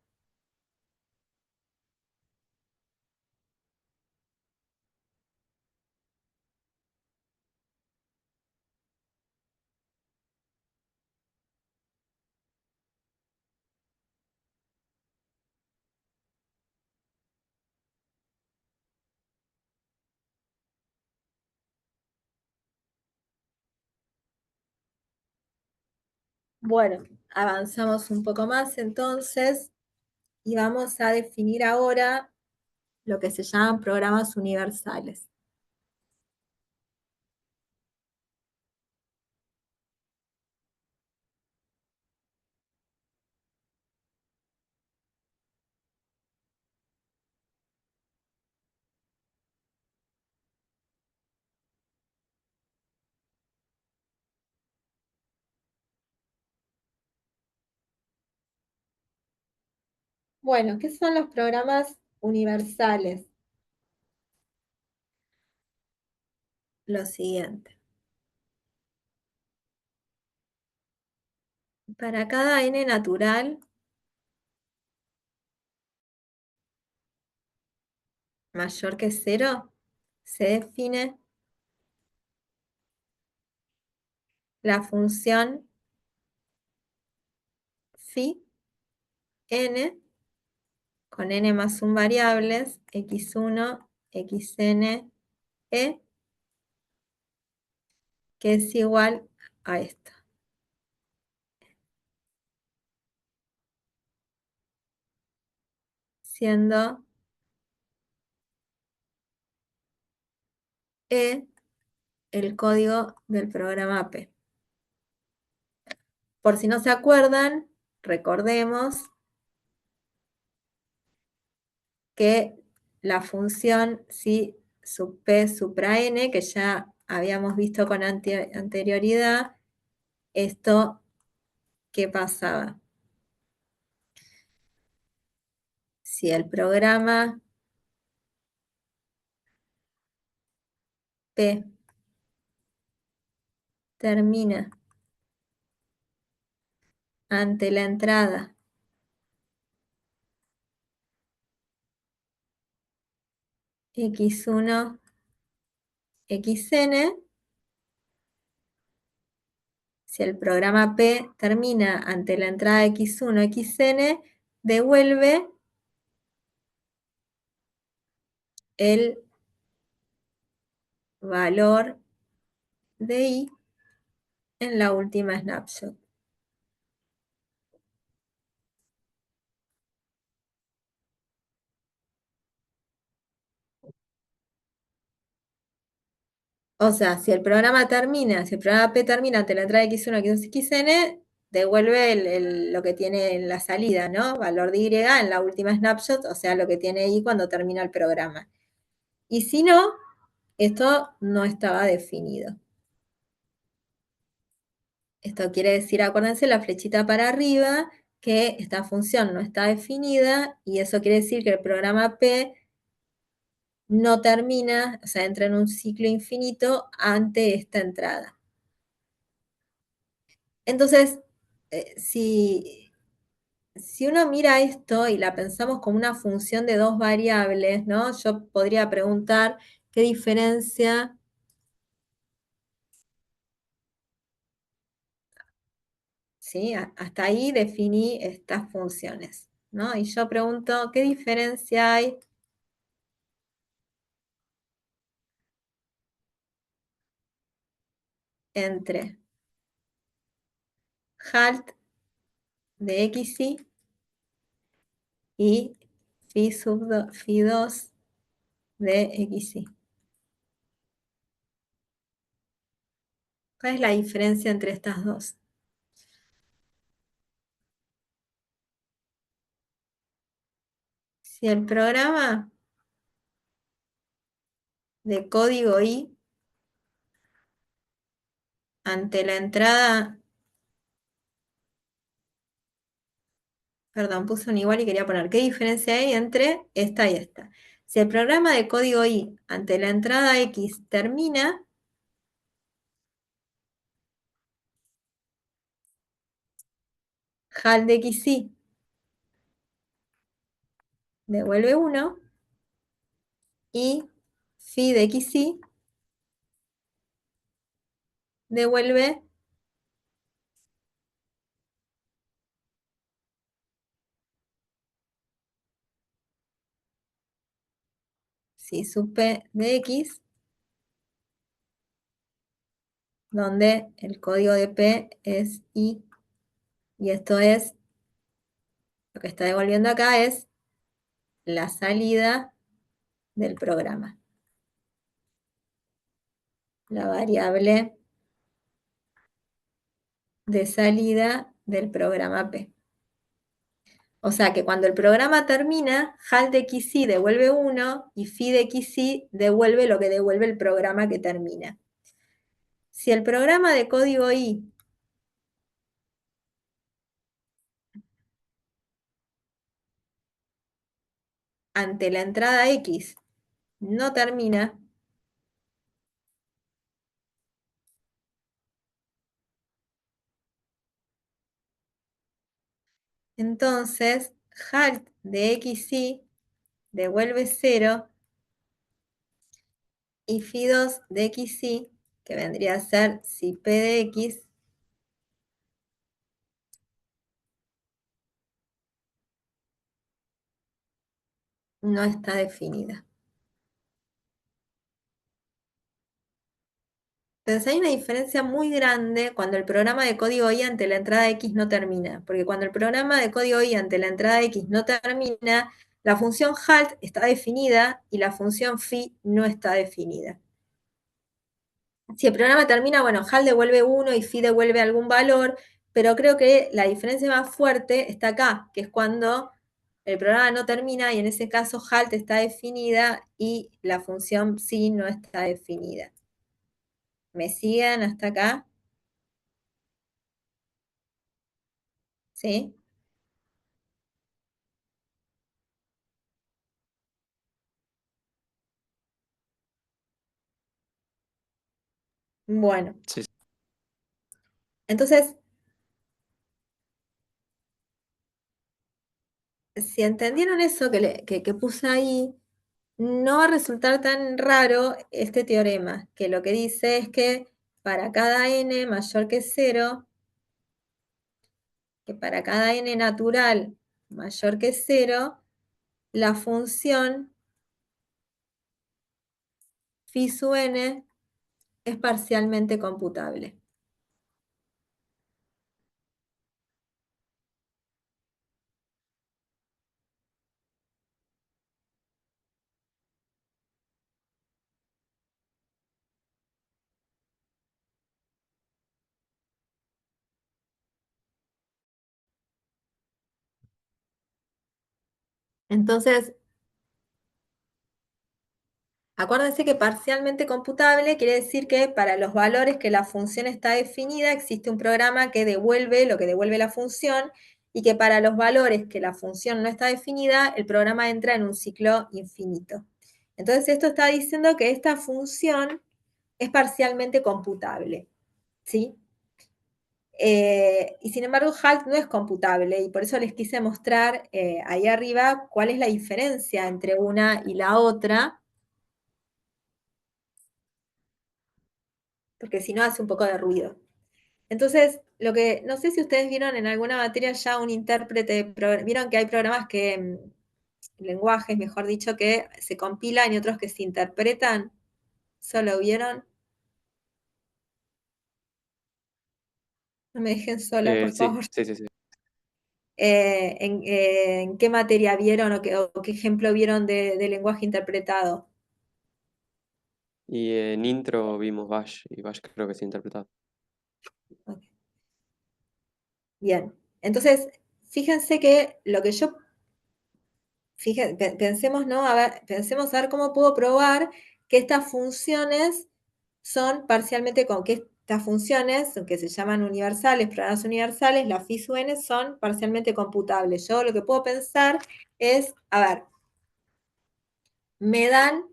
Bueno, avanzamos un poco más entonces y vamos a definir ahora lo que se llaman programas universales. Bueno, ¿qué son los programas universales? Lo siguiente. Para cada n natural mayor que 0, se define la función phi n con n más 1 variables, x1, xn, e, que es igual a esto. Siendo E el código del programa P. Por si no se acuerdan, recordemos que la función si sub P supra N, que ya habíamos visto con anterioridad, esto, ¿qué pasaba? Si el programa P termina ante la entrada x1, xn, si el programa P termina ante la entrada x1, xn, devuelve el valor de i en la última snapshot. O sea, si el programa P termina ante la entrada de x1, x2, xn, devuelve lo que tiene en la salida, ¿no? Valor de y en la última snapshot, o sea, lo que tiene i cuando termina el programa. Y si no, esto no estaba definido. Esto quiere decir, acuérdense, la flechita para arriba, que esta función no está definida, y eso quiere decir que el programa P no termina, o sea, entra en un ciclo infinito ante esta entrada. Entonces, si uno mira esto y la pensamos como una función de dos variables, ¿no? Yo podría preguntar qué diferencia ¿sí? Hasta ahí definí estas funciones, ¿no? Y yo pregunto, ¿qué diferencia hay entre halt de xy y phi2 de xy? ¿Cuál es la diferencia entre estas dos? Si el programa de código i ante la entrada, perdón, puse un igual y quería poner, ¿qué diferencia hay entre esta y esta? Si el programa de código i ante la entrada x termina, HAL de xy devuelve 1 y phi de xy devuelve si sub p de x, donde el código de p es i Y esto es, lo que está devolviendo acá es la salida del programa. La variable de salida del programa P. O sea que cuando el programa termina, HAL de XY devuelve 1 y phi de XY devuelve lo que devuelve el programa que termina. Si el programa de código I ante la entrada X no termina, entonces halt de XY devuelve 0 y phi2 de XY, que vendría a ser si P de X no está definida. Entonces hay una diferencia muy grande cuando el programa de código I ante la entrada X no termina, porque cuando el programa de código I ante la entrada X no termina, la función halt está definida y la función phi no está definida. Si el programa termina, bueno, halt devuelve 1 y phi devuelve algún valor, pero creo que la diferencia más fuerte está acá, que es cuando el programa no termina y en ese caso halt está definida y la función phi no está definida. ¿Me siguen hasta acá? ¿Sí? Bueno, Sí, sí. entonces, si entendieron eso que puse ahí, no va a resultar tan raro este teorema, que lo que dice es que para cada n mayor que 0, que para cada n natural mayor que 0, la función phi sub n es parcialmente computable. Entonces, acuérdense que parcialmente computable quiere decir que para los valores que la función está definida existe un programa que devuelve lo que devuelve la función y que para los valores que la función no está definida, el programa entra en un ciclo infinito. Entonces esto está diciendo que esta función es parcialmente computable, ¿sí? Y sin embargo, halt no es computable y por eso les quise mostrar ahí arriba cuál es la diferencia entre una y la otra, porque si no hace un poco de ruido. Entonces, no sé si ustedes vieron en alguna materia ya un intérprete, vieron que hay programas que, lenguajes, mejor dicho, que se compilan y otros que se interpretan. ¿Solo vieron? No me dejen sola, por Sí, favor. sí, sí, sí. ¿En qué materia vieron o qué ejemplo vieron de lenguaje interpretado? Y en intro vimos Bash y Bash creo que se interpretado. Ok. Bien, entonces, fíjense que lo que yo, pensemos, ¿no? Pensemos a ver cómo puedo probar que estas funciones son parcialmente, que estas funciones, que se llaman universales, programas universales, la phi sub n, son parcialmente computables. Yo lo que puedo pensar es, a ver, me dan,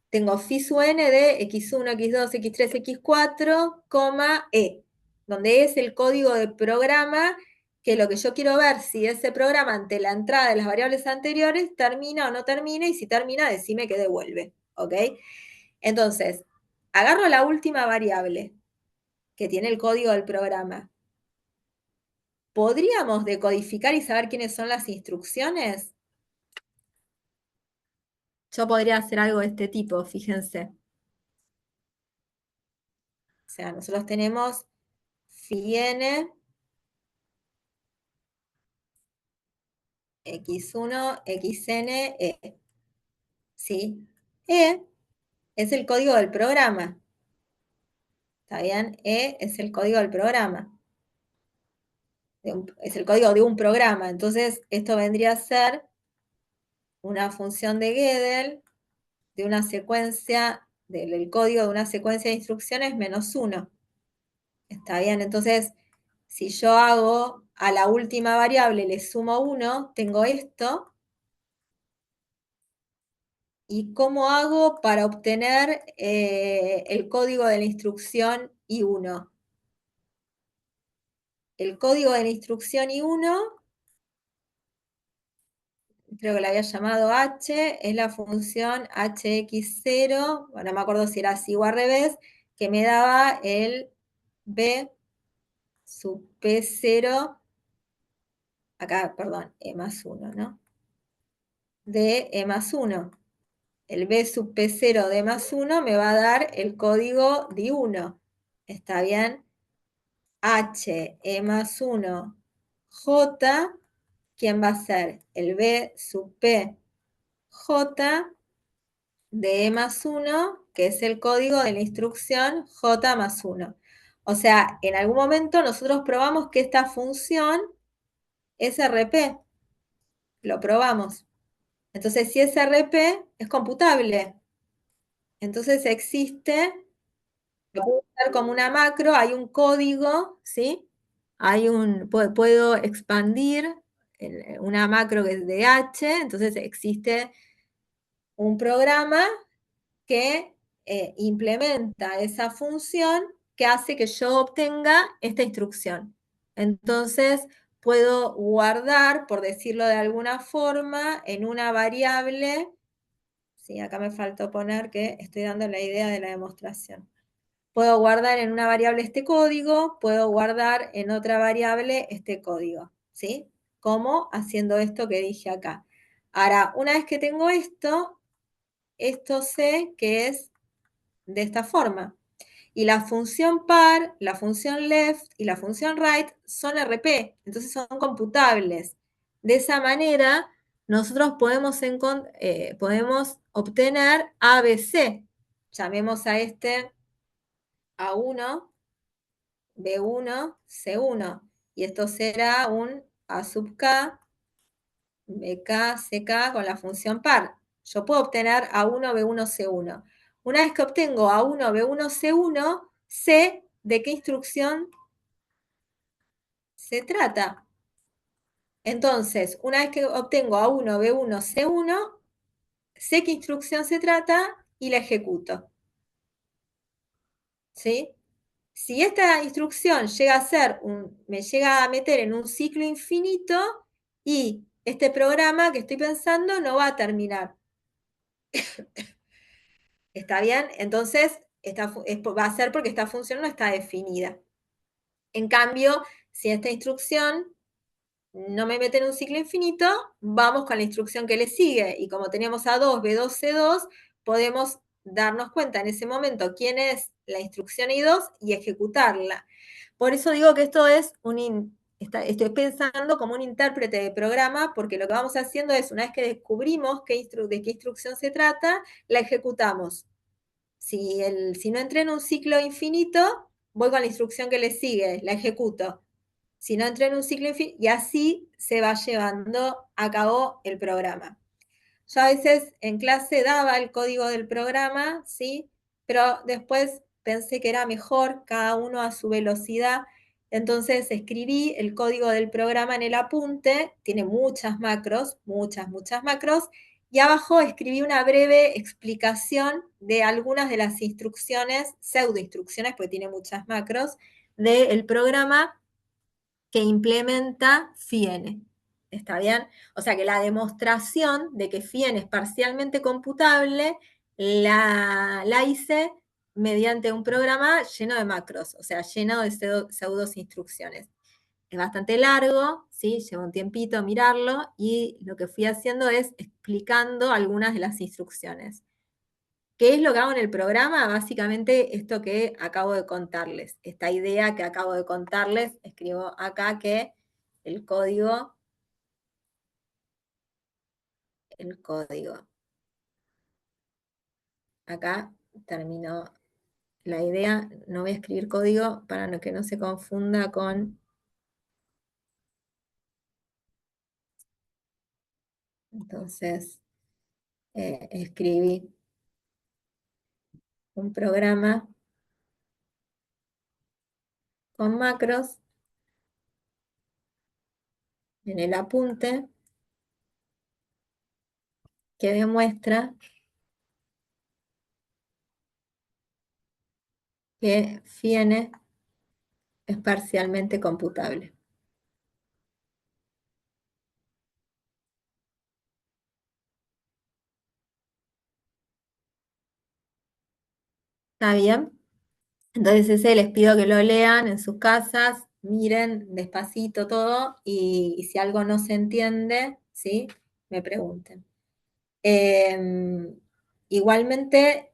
tengo phi sub n de x1, x2, x3, x4, e, donde es el código de programa, que lo que yo quiero ver si ese programa ante la entrada de las variables anteriores termina o no termina, y si termina, decime que devuelve, ¿ok? Entonces, agarro la última variable, que tiene el código del programa. ¿Podríamos decodificar y saber quiénes son las instrucciones? Yo podría hacer algo de este tipo, fíjense. O sea, nosotros tenemos phi n X1, XN, E. ¿Sí? E es el código del programa. ¿Está bien? E es el código del programa. Es el código de un programa. Entonces, esto vendría a ser una función de Gödel de una secuencia, del código de una secuencia de instrucciones -1. ¿Está bien? Entonces, si yo hago a la última variable, le sumo 1, tengo esto. ¿Y cómo hago para obtener el código de la instrucción I1? El código de la instrucción I1, creo que la había llamado H, es la función hx0, bueno, no me acuerdo si era así o al revés, que me daba el b sub p0, acá, perdón, e+1, ¿no? De e+1. El b sub p0 de e+1 me va a dar el código de I1. ¿Está bien? H e+1 J, ¿quién va a ser? El B sub P J de E+1, que es el código de la instrucción J+1. O sea, en algún momento nosotros probamos que esta función es RP. Lo probamos. Entonces, si es RP, es computable. Entonces existe, lo puedo usar como una macro, hay un código, ¿sí? Puedo expandir una macro que es de H, entonces existe un programa que implementa esa función que hace que yo obtenga esta instrucción. Entonces, puedo guardar, por decirlo de alguna forma, en una variable, sí, acá me faltó poner que estoy dando la idea de la demostración. Puedo guardar en una variable este código, puedo guardar en otra variable este código, ¿sí? ¿Cómo? Haciendo esto que dije acá. Ahora, una vez que tengo esto sé que es de esta forma. Y la función par, la función left y la función right son RP, entonces son computables. De esa manera, nosotros podemos obtener ABC. Llamemos a este A1, B1, C1. Y esto será un A sub K, BK, CK con la función par. Yo puedo obtener A1, B1, C1. Una vez que obtengo A1, B1, C1, sé de qué instrucción se trata. Entonces, una vez que obtengo A1, B1, C1, sé qué instrucción se trata y la ejecuto. ¿Sí? Si esta instrucción llega a ser me llega a meter en un ciclo infinito y este programa que estoy pensando no va a terminar. ¿Está bien? Entonces, va a ser porque esta función no está definida. En cambio, si esta instrucción no me mete en un ciclo infinito, vamos con la instrucción que le sigue. Y como tenemos A2, B2, C2, podemos darnos cuenta en ese momento quién es la instrucción I2 y ejecutarla. Por eso digo que esto es estoy pensando como un intérprete de programa, porque lo que vamos haciendo es, una vez que descubrimos de qué instrucción se trata, la ejecutamos. Si no entré en un ciclo infinito, voy con la instrucción que le sigue, la ejecuto. Si no entré en un ciclo infinito, y así se va llevando a cabo el programa. Yo a veces en clase daba el código del programa, ¿sí? Pero después pensé que era mejor cada uno a su velocidad. Entonces escribí el código del programa en el apunte, tiene muchas macros, muchas macros, y abajo escribí una breve explicación de algunas de las instrucciones, pseudoinstrucciones, porque tiene muchas macros, del programa que implementa Fiene. ¿Está bien? O sea que la demostración de que Fiene es parcialmente computable la hice mediante un programa lleno de macros, o sea, lleno de pseudos instrucciones. Es bastante largo, ¿sí? Lleva un tiempito mirarlo y lo que fui haciendo es explicando algunas de las instrucciones. ¿Qué es lo que hago en el programa? Básicamente esto que acabo de contarles, esta idea que acabo de contarles, escribo acá que el código el código. Acá terminó la idea, no voy a escribir código para que no se confunda con... Entonces, escribí un programa con macros en el apunte que demuestra que Fiene es parcialmente computable. ¿Está bien? Entonces ese les pido que lo lean en sus casas, miren despacito todo y si algo no se entiende, ¿sí? Me pregunten. Igualmente,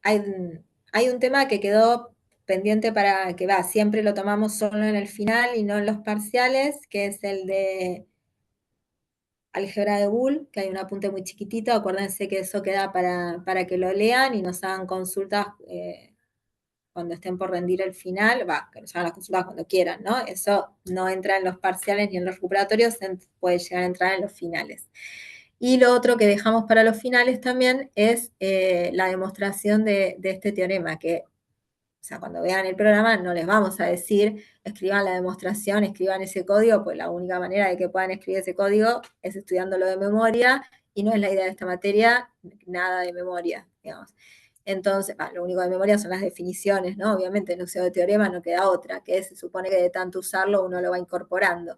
hay un tema que quedó pendiente para que siempre lo tomamos solo en el final y no en los parciales, que es el de álgebra de Boole, que hay un apunte muy chiquitito, acuérdense que eso queda para que lo lean y nos hagan consultas cuando estén por rendir el final, que nos hagan las consultas cuando quieran, ¿no? Eso no entra en los parciales ni en los recuperatorios, puede llegar a entrar en los finales. Y lo otro que dejamos para los finales también es la demostración de este teorema, que, o sea, cuando vean el programa no les vamos a decir, escriban la demostración, escriban ese código, pues la única manera de que puedan escribir ese código es estudiándolo de memoria, y no es la idea de esta materia, nada de memoria, digamos. Entonces, lo único de memoria son las definiciones, ¿no? Obviamente en enunciado de teorema no queda otra, que se supone que de tanto usarlo uno lo va incorporando,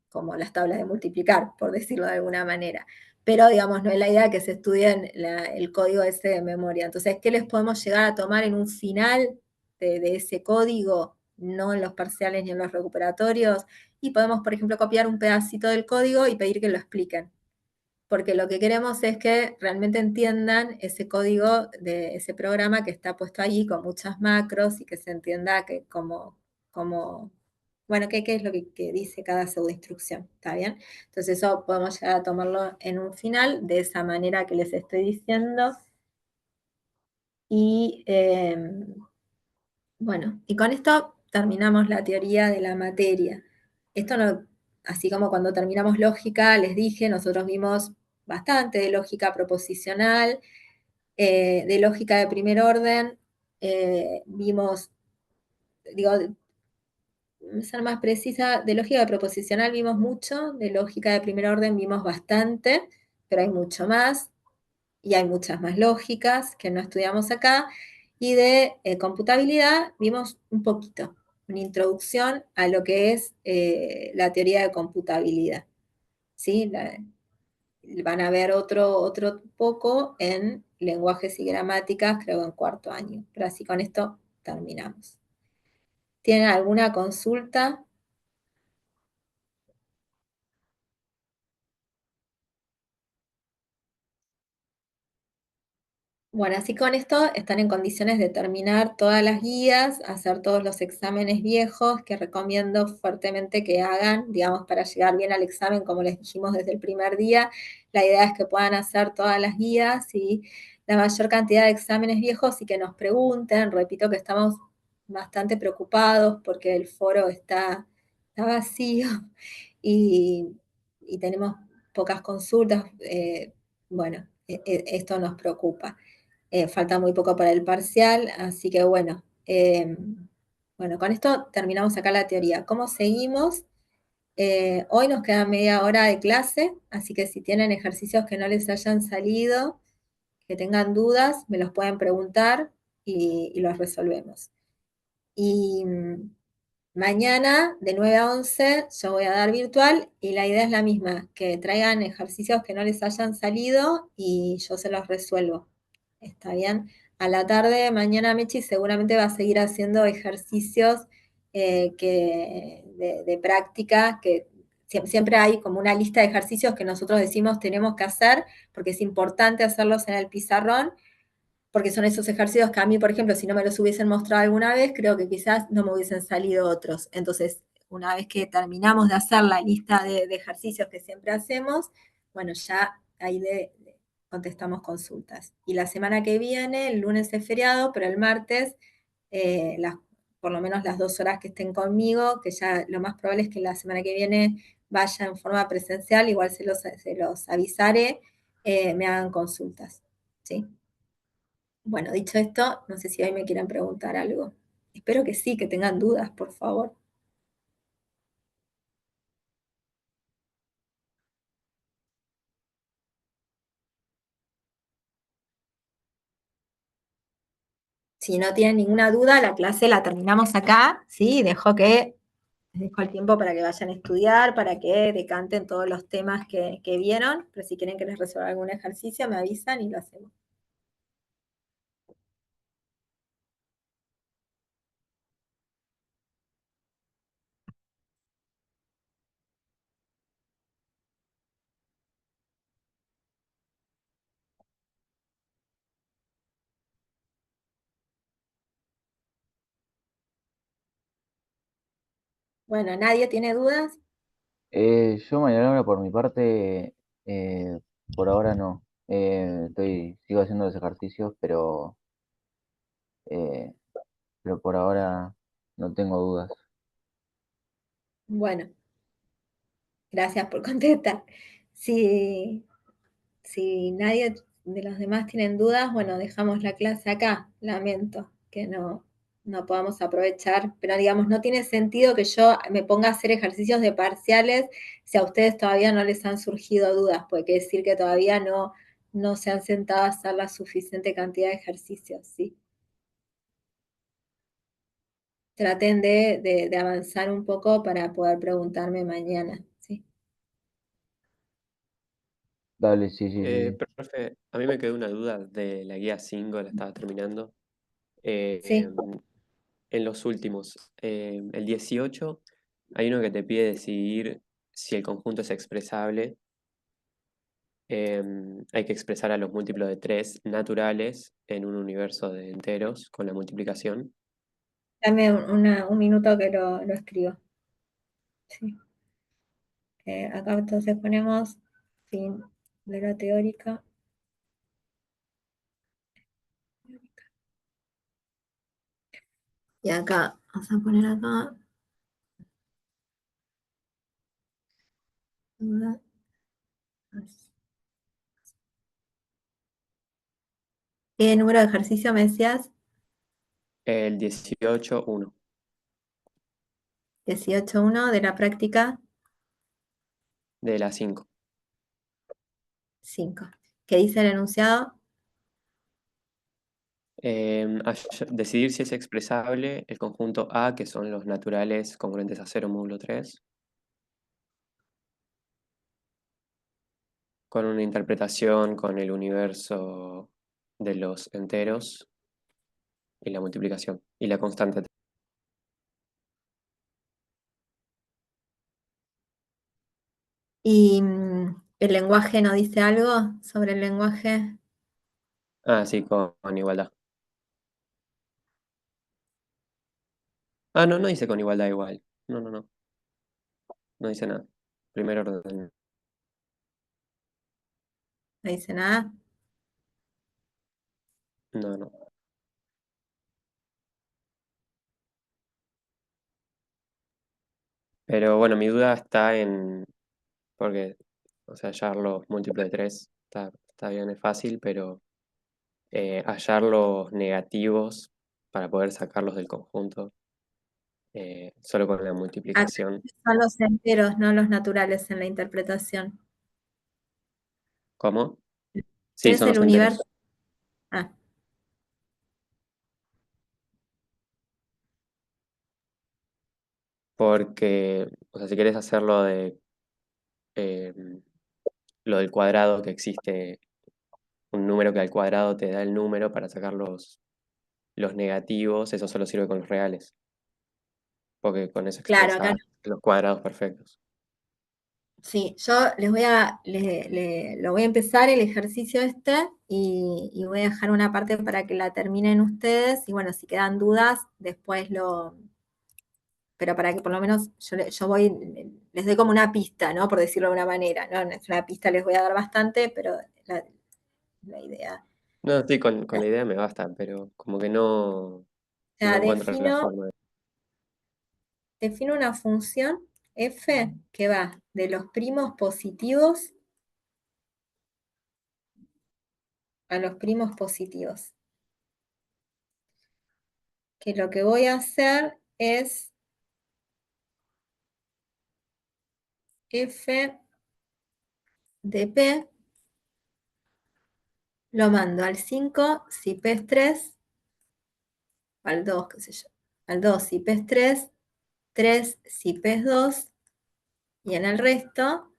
como las tablas de multiplicar, por decirlo de alguna manera. Pero, digamos, no es la idea que se estudie el código ese de memoria. Entonces, ¿qué les podemos llegar a tomar en un final de ese código? No en los parciales ni en los recuperatorios. Y podemos, por ejemplo, copiar un pedacito del código y pedir que lo expliquen. Porque lo que queremos es que realmente entiendan ese código de ese programa que está puesto ahí con muchas macros y que se entienda que bueno, qué es lo que dice cada pseudoinstrucción, ¿está bien? Entonces eso podemos llegar a tomarlo en un final, de esa manera que les estoy diciendo. Y bueno, y con esto terminamos la teoría de la materia. Esto no, así como cuando terminamos lógica, les dije, nosotros vimos bastante de lógica proposicional, de lógica de primer orden, vimos, digo, ser más precisa, de lógica proposicional vimos mucho, de lógica de primer orden vimos bastante, pero hay mucho más, y hay muchas más lógicas que no estudiamos acá, y de computabilidad vimos un poquito, una introducción a lo que es la teoría de computabilidad. ¿Sí? Van a ver otro poco en lenguajes y gramáticas, creo en cuarto año. Pero así con esto terminamos. ¿Tienen alguna consulta? Bueno, así con esto están en condiciones de terminar todas las guías, hacer todos los exámenes viejos que recomiendo fuertemente que hagan, digamos, para llegar bien al examen, como les dijimos desde el primer día. La idea es que puedan hacer todas las guías y la mayor cantidad de exámenes viejos y que nos pregunten. Repito que estamos bastante preocupados porque el foro está vacío y tenemos pocas consultas. Bueno, esto nos preocupa. Falta muy poco para el parcial, así que bueno, bueno, con esto terminamos acá la teoría. ¿Cómo seguimos? Hoy nos queda media hora de clase, así que si tienen ejercicios que no les hayan salido, que tengan dudas, me los pueden preguntar y los resolvemos. Y mañana de 9 a 11 yo voy a dar virtual y la idea es la misma, que traigan ejercicios que no les hayan salido y yo se los resuelvo. ¿Está bien? A la tarde, mañana Mechi seguramente va a seguir haciendo ejercicios de práctica, que siempre hay como una lista de ejercicios que nosotros decimos tenemos que hacer, porque es importante hacerlos en el pizarrón, porque son esos ejercicios que a mí, por ejemplo, si no me los hubiesen mostrado alguna vez, creo que quizás no me hubiesen salido otros. Entonces, una vez que terminamos de hacer la lista de ejercicios que siempre hacemos, bueno, ya ahí contestamos consultas. Y la semana que viene, el lunes es feriado, pero el martes, por lo menos las 2 horas que estén conmigo, que ya lo más probable es que la semana que viene vaya en forma presencial, igual se los avisaré, me hagan consultas, ¿sí? Bueno, dicho esto, no sé si hoy me quieran preguntar algo. Espero que sí, que tengan dudas, por favor. Si no tienen ninguna duda, la clase la terminamos acá, ¿sí? Les dejo el tiempo para que vayan a estudiar, para que decanten todos los temas que vieron, pero si quieren que les resuelva algún ejercicio, me avisan y lo hacemos. Bueno, ¿nadie tiene dudas? Yo, María Laura, por mi parte, por ahora no. Sigo haciendo los ejercicios, eh, pero por ahora no tengo dudas. Bueno, gracias por contestar. Si, si nadie de los demás tienen dudas, bueno, dejamos la clase acá. Lamento que no podamos aprovechar, pero digamos, no tiene sentido que yo me ponga a hacer ejercicios de parciales si a ustedes todavía no les han surgido dudas, porque quiere decir que todavía no se han sentado a hacer la suficiente cantidad de ejercicios, ¿sí? Traten de avanzar un poco para poder preguntarme mañana, ¿sí? Dale, sí, sí, sí, sí. Profe, a mí me quedó una duda de la guía 5, la estaba terminando. Eh, Sí, en los últimos, el 18, hay uno que te pide decidir si el conjunto es expresable. Hay que expresar a los múltiplos de 3 naturales en un universo de enteros con la multiplicación. dame un minuto que lo escribo. Sí. Acá entonces ponemos fin de la teórica. Y acá, vamos a poner acá. ¿Qué número de ejercicio me decías? El 18, 1. 18.1 de la práctica De la 5. 5. ¿Qué dice el enunciado? Decidir si es expresable el conjunto A, que son los naturales congruentes a 0 módulo 3, con una interpretación con el universo de los enteros y la multiplicación y la constante. ¿Y el lenguaje no dice algo sobre el lenguaje? Ah, sí, con igualdad. Ah, no, no dice con igualdad igual. No, no, no. No dice nada. Primer orden. No dice nada. No, no. Pero bueno, mi duda está en. Porque, o sea, hallar los múltiplos de 3 está bien, es fácil, pero hallar los negativos para poder sacarlos del conjunto solo con la Acá multiplicación. son los enteros, no los naturales en la interpretación. ¿Cómo? Sí, Es son el los universo. enteros. Ah, Porque, o sea, si querés hacerlo de eh, lo del cuadrado, que existe un número que al cuadrado te da el número para sacar los negativos, eso solo sirve con los reales, porque con eso claro, acá expresas los cuadrados perfectos. sí, yo les voy a, lo voy a empezar el ejercicio este y voy a dejar una parte para que la terminen ustedes y bueno, si quedan dudas, después pero para que por lo menos yo voy les doy como una pista, ¿no? Por decirlo de una manera, ¿no? No es una pista, les voy a dar bastante, pero la idea. No, sí, con la idea me basta, pero como que no, O sea, no encuentro la forma. defino una función f que va de los primos positivos a los primos positivos. Que lo que voy a hacer es f de p, lo mando al 5 si p es 3, al 2, qué sé yo, al 2 si p es 3, 3 si p es 2, y en el resto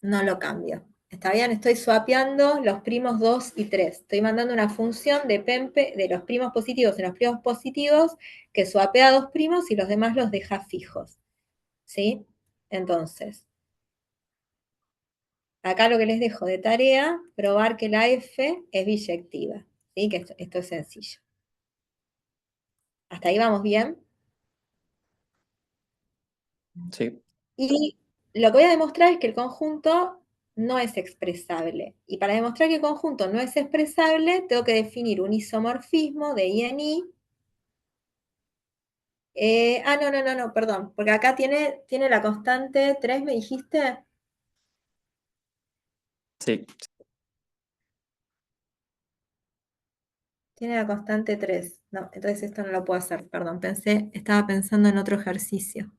no lo cambio. ¿Está bien? Estoy swapeando los primos 2 y 3. Estoy mandando una función de PEMPE de los primos positivos en los primos positivos que swapea dos primos y los demás los deja fijos. ¿Sí? Entonces, acá lo que les dejo de tarea, probar que la F es biyectiva. ¿Sí? Que esto es sencillo. ¿Hasta ahí vamos bien? Sí, Y lo que voy a demostrar es que el conjunto no es expresable. Y para demostrar que el conjunto no es expresable, tengo que definir un isomorfismo de I en I. No, perdón, porque acá tiene la constante 3, ¿me dijiste? sí. Tiene la constante 3. No, entonces esto no lo puedo hacer, perdón. Estaba pensando en otro ejercicio.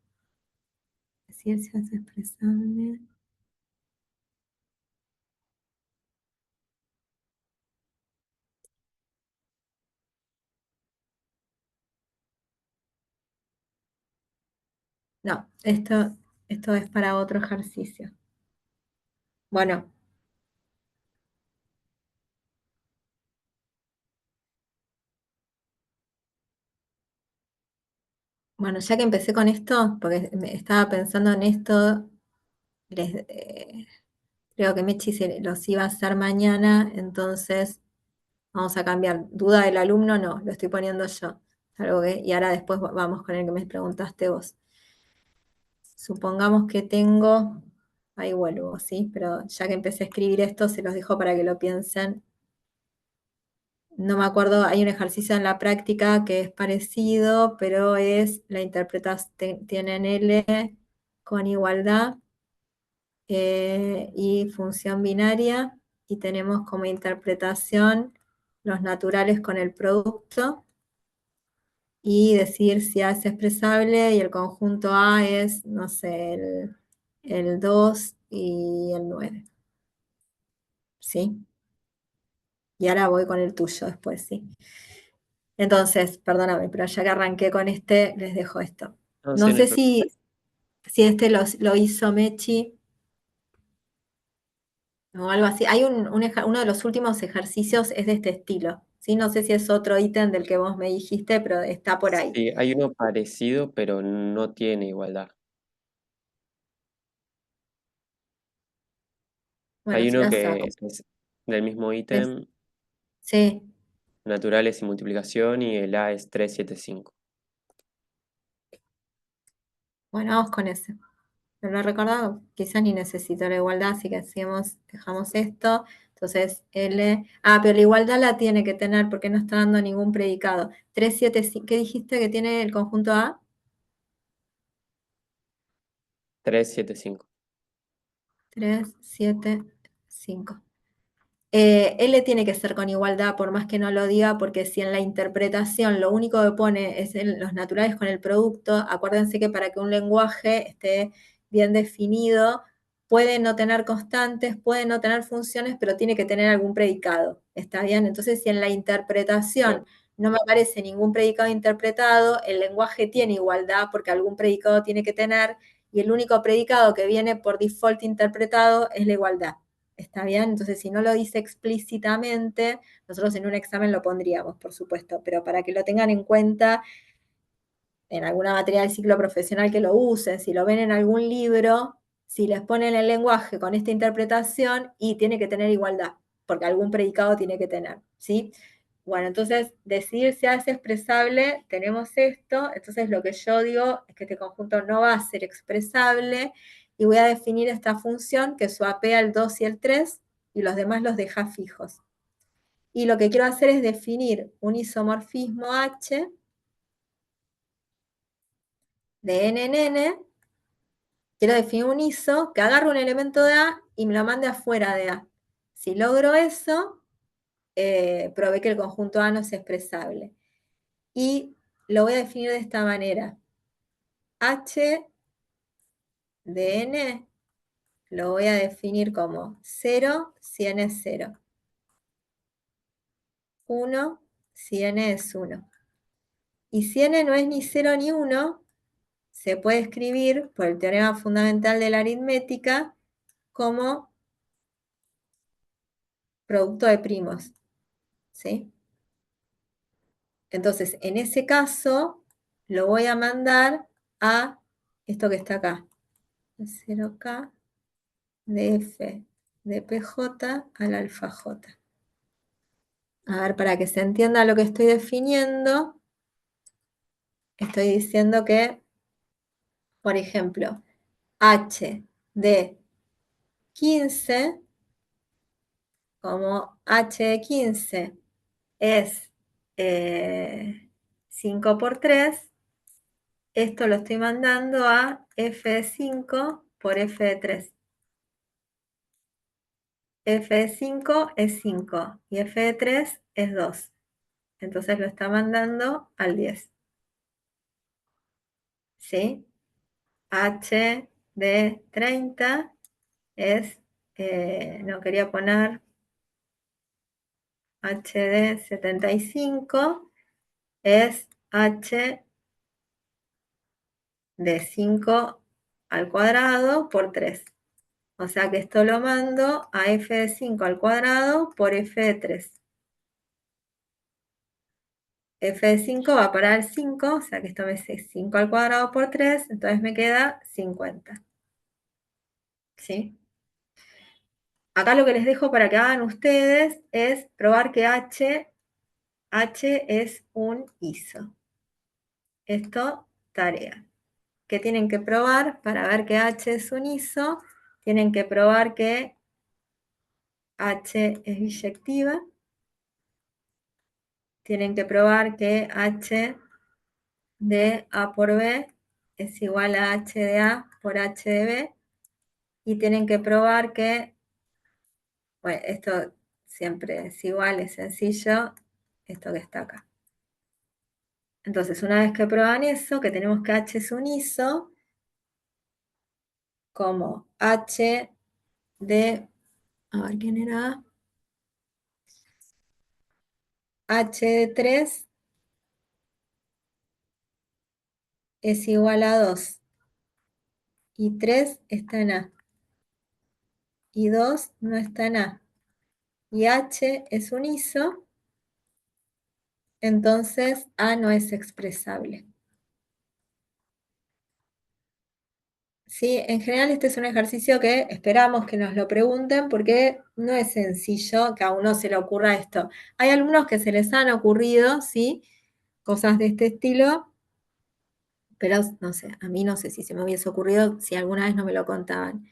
Ciencia es expresable. No, esto es para otro ejercicio. Bueno, ya que empecé con esto, porque estaba pensando en esto, creo que Mechi los iba a hacer mañana, entonces vamos a cambiar. Duda del alumno, no, lo estoy poniendo yo. Y ahora después vamos con el que me preguntaste vos. Supongamos que tengo, ahí vuelvo, ¿sí? Pero ya que empecé a escribir esto, se los dejo para que lo piensen. No me acuerdo, hay un ejercicio en la práctica que es parecido, pero es la interpretación, tienen L con igualdad y función binaria, y tenemos como interpretación los naturales con el producto, y decir si A es expresable y el conjunto A es, no sé, el 2 y el 9. ¿Sí? Y ahora voy con el tuyo después, ¿sí? Entonces, perdóname, pero ya que arranqué con este, les dejo esto. No, No sí, no hay sé problema. si este lo hizo Mechi o algo así. Hay uno de los últimos ejercicios es de este estilo, ¿sí? No sé si es otro ítem del que vos me dijiste, pero está por ahí. Sí, hay uno parecido, pero no tiene igualdad. Bueno, Hay si uno la que saco. es del mismo ítem, Sí, naturales y multiplicación, y el A es 375. bueno, vamos con ese. Me lo he recordado, quizás ni necesito la igualdad, así que dejamos esto. Entonces, L. Ah, pero la igualdad la tiene que tener porque no está dando ningún predicado. 3, 7, 5. ¿Qué dijiste que tiene el conjunto A? 375. 3, 7, 5. L tiene que ser con igualdad, por más que no lo diga, porque si en la interpretación lo único que pone es en los naturales con el producto, acuérdense que para que un lenguaje esté bien definido, puede no tener constantes, puede no tener funciones, pero tiene que tener algún predicado. ¿Está bien? Entonces, si en la interpretación no me aparece ningún predicado interpretado, el lenguaje tiene igualdad porque algún predicado tiene que tener, y el único predicado que viene por default interpretado es la igualdad. ¿Está bien? Entonces, si no lo dice explícitamente, nosotros en un examen lo pondríamos, por supuesto, pero para que lo tengan en cuenta en alguna materia del ciclo profesional que lo usen, si lo ven en algún libro, si les ponen el lenguaje con esta interpretación, y tiene que tener igualdad, porque algún predicado tiene que tener, ¿sí? Bueno, entonces, decidir si A es expresable, tenemos esto, entonces lo que yo digo es que este conjunto no va a ser expresable, y voy a definir esta función que swapea el 2 y el 3, y los demás los deja fijos. Y lo que quiero hacer es definir un isomorfismo H de n en n. Quiero definir un iso que agarre un elemento de A y me lo mande afuera de A. Si logro eso, probé que el conjunto A no es expresable. Y lo voy a definir de esta manera. H de n lo voy a definir como 0 si n es 0. 1 si n es 1. Y si n no es ni 0 ni 1, se puede escribir por el teorema fundamental de la aritmética como producto de primos. ¿Sí? Entonces, en ese caso, lo voy a mandar a esto que está acá. 0K de F de PJ al alfa J. A ver, para que se entienda lo que estoy definiendo, estoy diciendo que, por ejemplo, H de 15, como H de 15 es 5 por 3, esto lo estoy mandando a F de 5 por F de 3. F de 5 es 5 y F de 3 es 2. Entonces lo está mandando al 10. ¿Sí? H de 30 es, no quería poner, H de 75 es H de 5 al cuadrado por 3. O sea que esto lo mando a F de 5 al cuadrado por F de 3. F de 5 va para el 5, o sea que esto me es 5 al cuadrado por 3, entonces me queda 50. ¿Sí? Acá lo que les dejo para que hagan ustedes es probar que H es un ISO. Esto, tarea. ¿Qué tienen que probar para ver que H es un ISO? Tienen que probar que H es biyectiva. Tienen que probar que H de A por B es igual a H de A por H de B. Y tienen que probar que, bueno, esto siempre es igual, es sencillo, esto que está acá. Entonces, una vez que prueban eso, que tenemos que H es un ISO, como H de, a ver, ¿quién era? H de 3 es igual a 2. Y 3 está en A. Y 2 no está en A. Y H es un ISO, entonces A no es expresable. Sí, en general este es un ejercicio que esperamos que nos lo pregunten porque no es sencillo que a uno se le ocurra esto. Hay algunos que se les han ocurrido, sí, cosas de este estilo, pero no sé, a mí no sé si se me hubiese ocurrido si alguna vez no me lo contaban.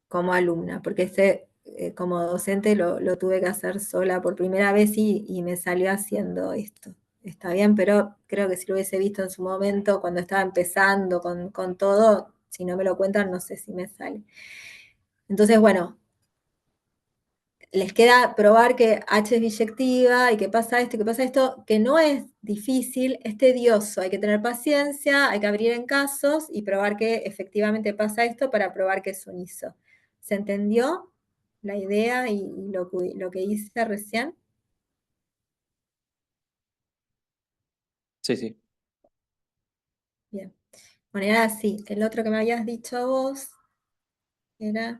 Como alumna, porque como docente lo tuve que hacer sola por primera vez y me salió haciendo esto. Está bien, pero creo que si lo hubiese visto en su momento, cuando estaba empezando con todo, si no me lo cuentan, no sé si me sale. Entonces, bueno, les queda probar que H es biyectiva y que pasa esto y que pasa esto, que no es difícil, es tedioso, hay que tener paciencia, hay que abrir en casos y probar que efectivamente pasa esto para probar que es un ISO. ¿Se entendió la idea y lo que hice recién? Sí, sí. Bien. Bueno, y ahora sí, el otro que me habías dicho vos era...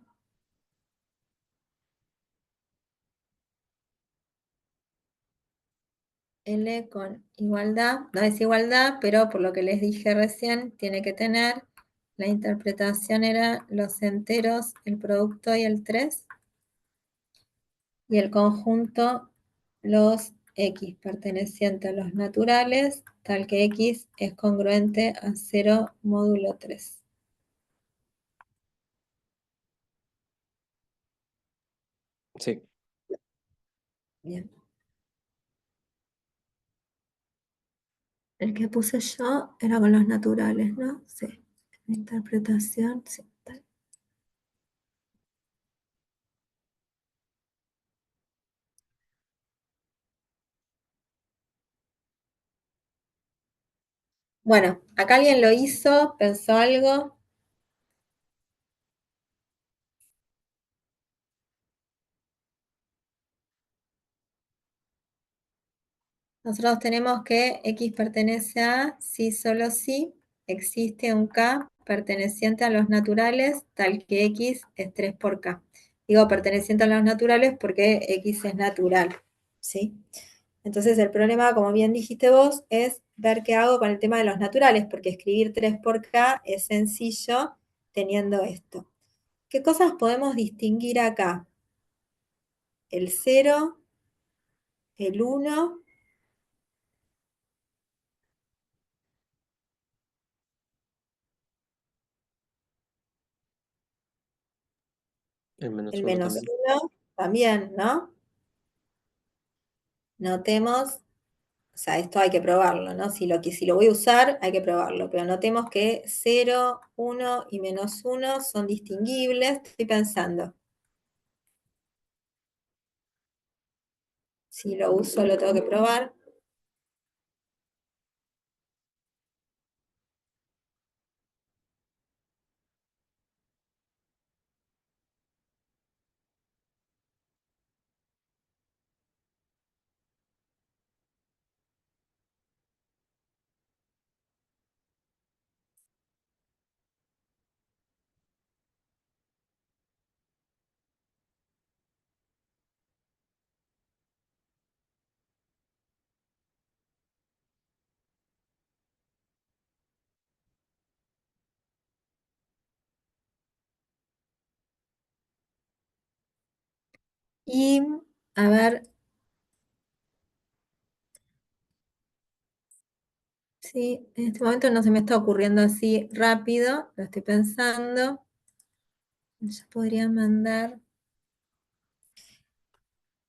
L con igualdad, no es igualdad, pero por lo que les dije recién, tiene que tener, la interpretación era los enteros, el producto y el 3. y el conjunto los x pertenecientes a los naturales, tal que x es congruente a 0 módulo 3. Sí. Bien. El que puse yo era con los naturales, ¿no? Sí. La interpretación, sí. Tal. Bueno, acá alguien lo hizo, pensó algo. Nosotros tenemos que x pertenece a si solo si existe un k perteneciente a los naturales, tal que x es 3 por k. Digo perteneciente a los naturales porque x es natural, ¿sí? Entonces el problema, como bien dijiste vos, es ver qué hago con el tema de los naturales, porque escribir 3 por k es sencillo teniendo esto. ¿Qué cosas podemos distinguir acá? El 0, el 1. El menos El uno menos también. 1 también, ¿no? Notemos, o sea, esto hay que probarlo, ¿no? Si lo voy a usar, hay que probarlo, pero notemos que 0, 1 y menos 1 son distinguibles. Estoy pensando, si lo uso, lo tengo que probar. Y, a ver, sí, en este momento no se me está ocurriendo así rápido, lo estoy pensando. Yo podría mandar,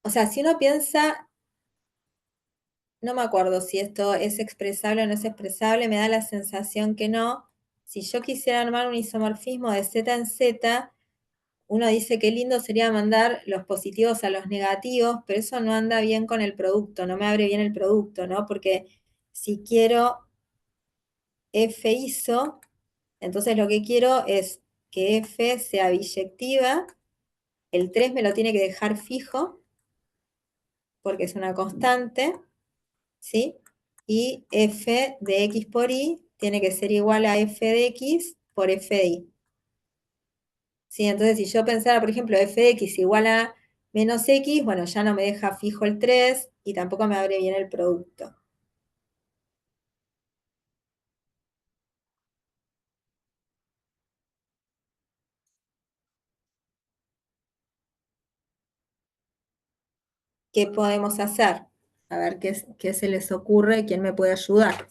o sea, si uno piensa, no me acuerdo si esto es expresable o no es expresable, me da la sensación que no. Si yo quisiera armar un isomorfismo de Z en Z, uno dice que lindo sería mandar los positivos a los negativos, pero eso no anda bien con el producto, no me abre bien el producto, ¿no? Porque si quiero F iso, entonces lo que quiero es que F sea biyectiva, el 3 me lo tiene que dejar fijo, porque es una constante, ¿sí? Y F de X por Y tiene que ser igual a F de X por F de Y. ¿Sí? Entonces, si yo pensara, por ejemplo, F de X igual a menos X, bueno, ya no me deja fijo el 3 y tampoco me abre bien el producto. ¿Qué podemos hacer? A ver qué se les ocurre, quién me puede ayudar.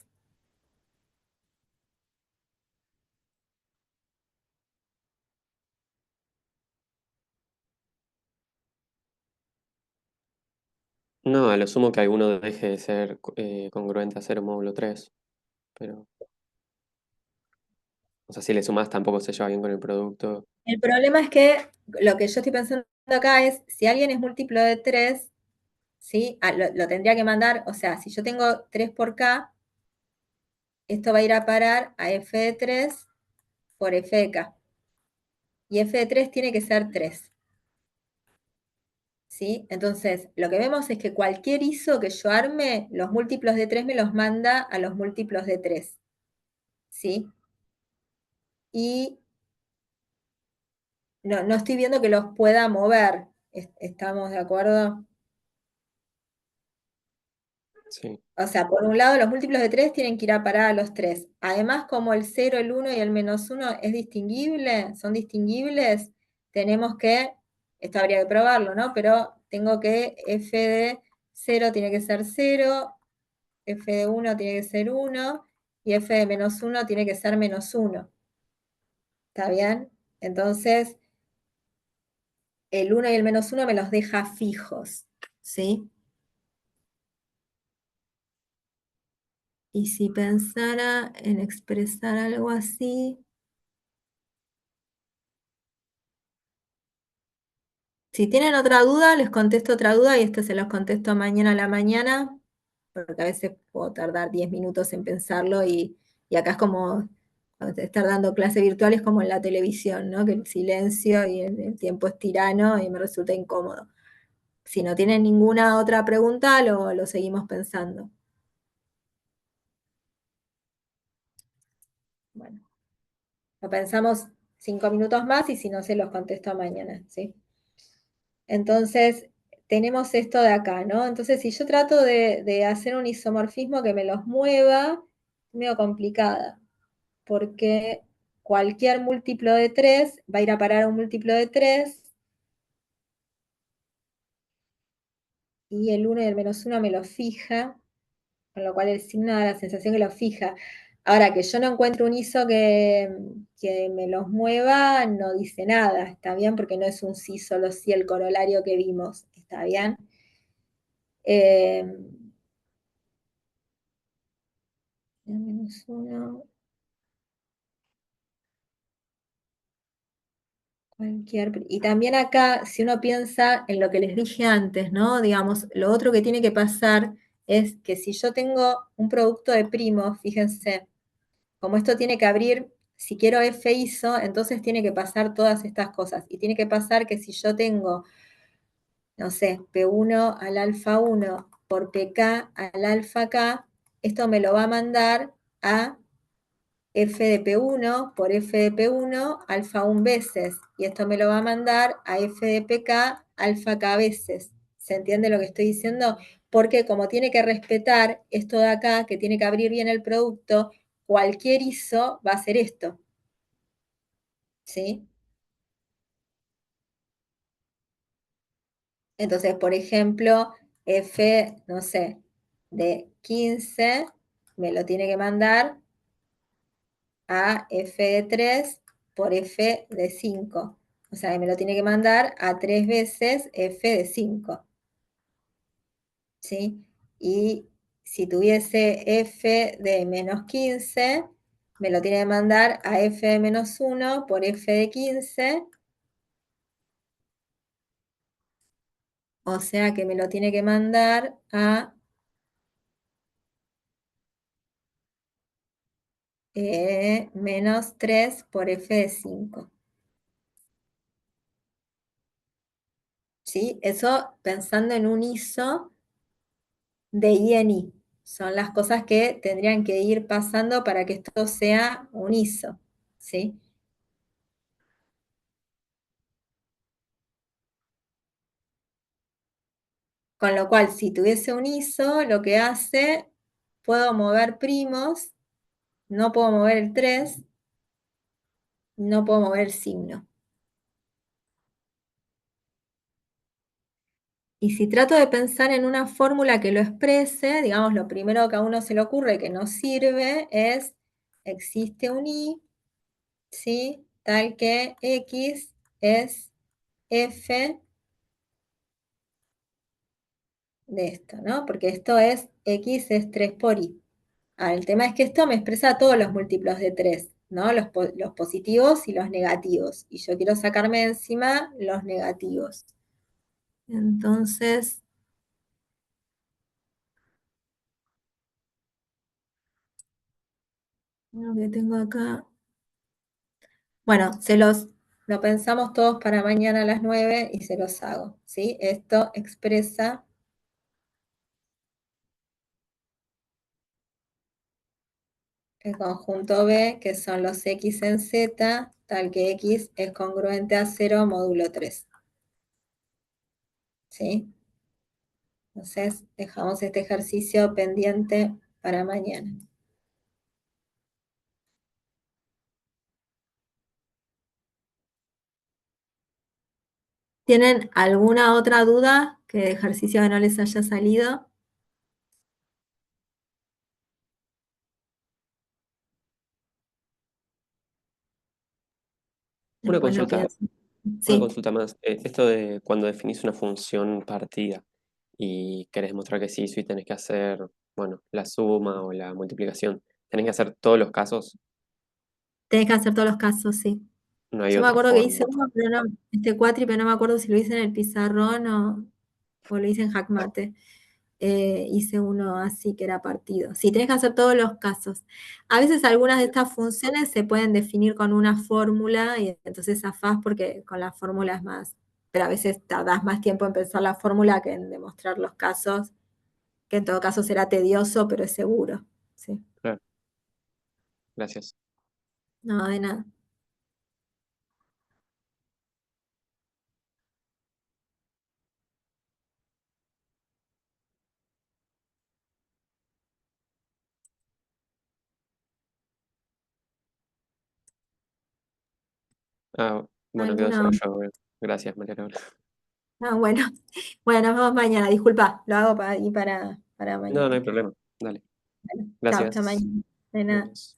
No, a lo sumo que alguno deje de ser congruente a 0 módulo 3, pero, o sea, si le sumás tampoco se lleva bien con el producto. El problema es que lo que yo estoy pensando acá es, si alguien es múltiplo de 3, ¿sí? Lo tendría que mandar, o sea, si yo tengo 3 por K, esto va a ir a parar a F de 3 por F de K. Y F de 3 tiene que ser 3. ¿Sí? Entonces, lo que vemos es que cualquier ISO que yo arme, los múltiplos de 3 me los manda a los múltiplos de 3. ¿Sí? Y no estoy viendo que los pueda mover. ¿Estamos de acuerdo? Sí. O sea, por un lado, los múltiplos de 3 tienen que ir a parar a los 3. Además, como el 0, el 1 y el menos 1 es distinguible, son distinguibles, tenemos que, esto habría que probarlo, ¿no? Pero tengo que f de 0 tiene que ser 0, f de 1 tiene que ser 1, y f de menos 1 tiene que ser menos 1. ¿Está bien? Entonces, el 1 y el menos 1 me los deja fijos, ¿sí? Y si pensara en expresar algo así, si tienen otra duda, les contesto otra duda y esto se los contesto mañana a la mañana, porque a veces puedo tardar 10 minutos en pensarlo y acá es como estar dando clase virtual es como en la televisión, ¿no? Que el silencio y el tiempo es tirano y me resulta incómodo. Si no tienen ninguna otra pregunta, lo seguimos pensando. Bueno, lo pensamos 5 minutos más y si no se los contesto mañana, ¿sí? Entonces, tenemos esto de acá, ¿no? Entonces, si yo trato de hacer un isomorfismo que me los mueva, es medio complicada, porque cualquier múltiplo de 3 va a ir a parar a un múltiplo de 3, y el 1 y el menos 1 me lo fija, con lo cual el signo da la sensación que lo fija. Ahora, que yo no encuentro un ISO que me los mueva, no dice nada, ¿está bien? Porque no es un sí, solo sí el corolario que vimos, ¿está bien? Menos 1, y también acá, si uno piensa en lo que les dije antes, ¿no? Digamos, lo otro que tiene que pasar es que si yo tengo un producto de primos, fíjense, como esto tiene que abrir, si quiero F ISO, entonces tiene que pasar todas estas cosas. Y tiene que pasar que si yo tengo, no sé, P1 al alfa 1 por PK al alfa K, esto me lo va a mandar a F de P1 por F de P1 alfa 1 veces. Y esto me lo va a mandar a F de PK alfa K veces. ¿Se entiende lo que estoy diciendo? Porque como tiene que respetar esto de acá, que tiene que abrir bien el producto, cualquier ISO va a hacer esto. ¿Sí? Entonces, por ejemplo, F, no sé, de 15 me lo tiene que mandar a F de 3 por F de 5. O sea, me lo tiene que mandar a 3 veces F de 5. ¿Sí? Y si tuviese F de menos 15, me lo tiene que mandar a F de menos 1 por F de 15. O sea que me lo tiene que mandar a menos 3 por F de 5. ¿Sí? Eso pensando en un ISO de I en I. Son las cosas que tendrían que ir pasando para que esto sea un ISO. ¿Sí? Con lo cual, si tuviese un ISO, lo que hace, puedo mover primos, no puedo mover el 3, no puedo mover el signo. Y si trato de pensar en una fórmula que lo exprese, digamos, lo primero que a uno se le ocurre que no sirve es, existe un I, ¿sí? Tal que X es F de esto, ¿no? Porque esto es, X es 3 por I. El tema es que esto me expresa todos los múltiplos de 3, ¿no? Los positivos y los negativos. Y yo quiero sacarme de encima los negativos. Entonces, lo que tengo acá. Bueno, lo pensamos todos para mañana a las 9 y se los hago, ¿sí? Esto expresa el conjunto B, que son los X en Z, tal que X es congruente a 0 módulo 3. ¿Sí? Entonces, dejamos este ejercicio pendiente para mañana. ¿Tienen alguna otra duda? ¿Qué ejercicio que no les haya salido? Una Después lo consulta, pienso. una Sí, consulta más. Esto de cuando definís una función partida y querés mostrar que se hizo y tenés que hacer, bueno, la suma o la multiplicación, tenés que hacer todos los casos, tenés que hacer todos los casos, sí. no hay Yo me otra acuerdo que hice forma. uno, pero no, este cuatri, pero no me acuerdo si lo hice en el pizarrón o lo hice en Hackmate. Hice uno así que era partido. Sí, tenés que hacer todos los casos. A veces algunas de estas funciones se pueden definir con una fórmula y entonces zafás porque con la fórmula es más, pero a veces tardás más tiempo en pensar la fórmula que en demostrar los casos, que en todo caso será tedioso, pero es seguro. Sí, Claro, gracias. no, de nada. Ah, bueno, quedó solo ¿Alguna? yo. Gracias, María Laura. Ah, bueno. Bueno, nos vemos mañana. Disculpa, lo hago para, y para No, no hay mañana. problema. Dale. Bueno, chao, hasta Gracias. mañana. De Nos nada. vemos.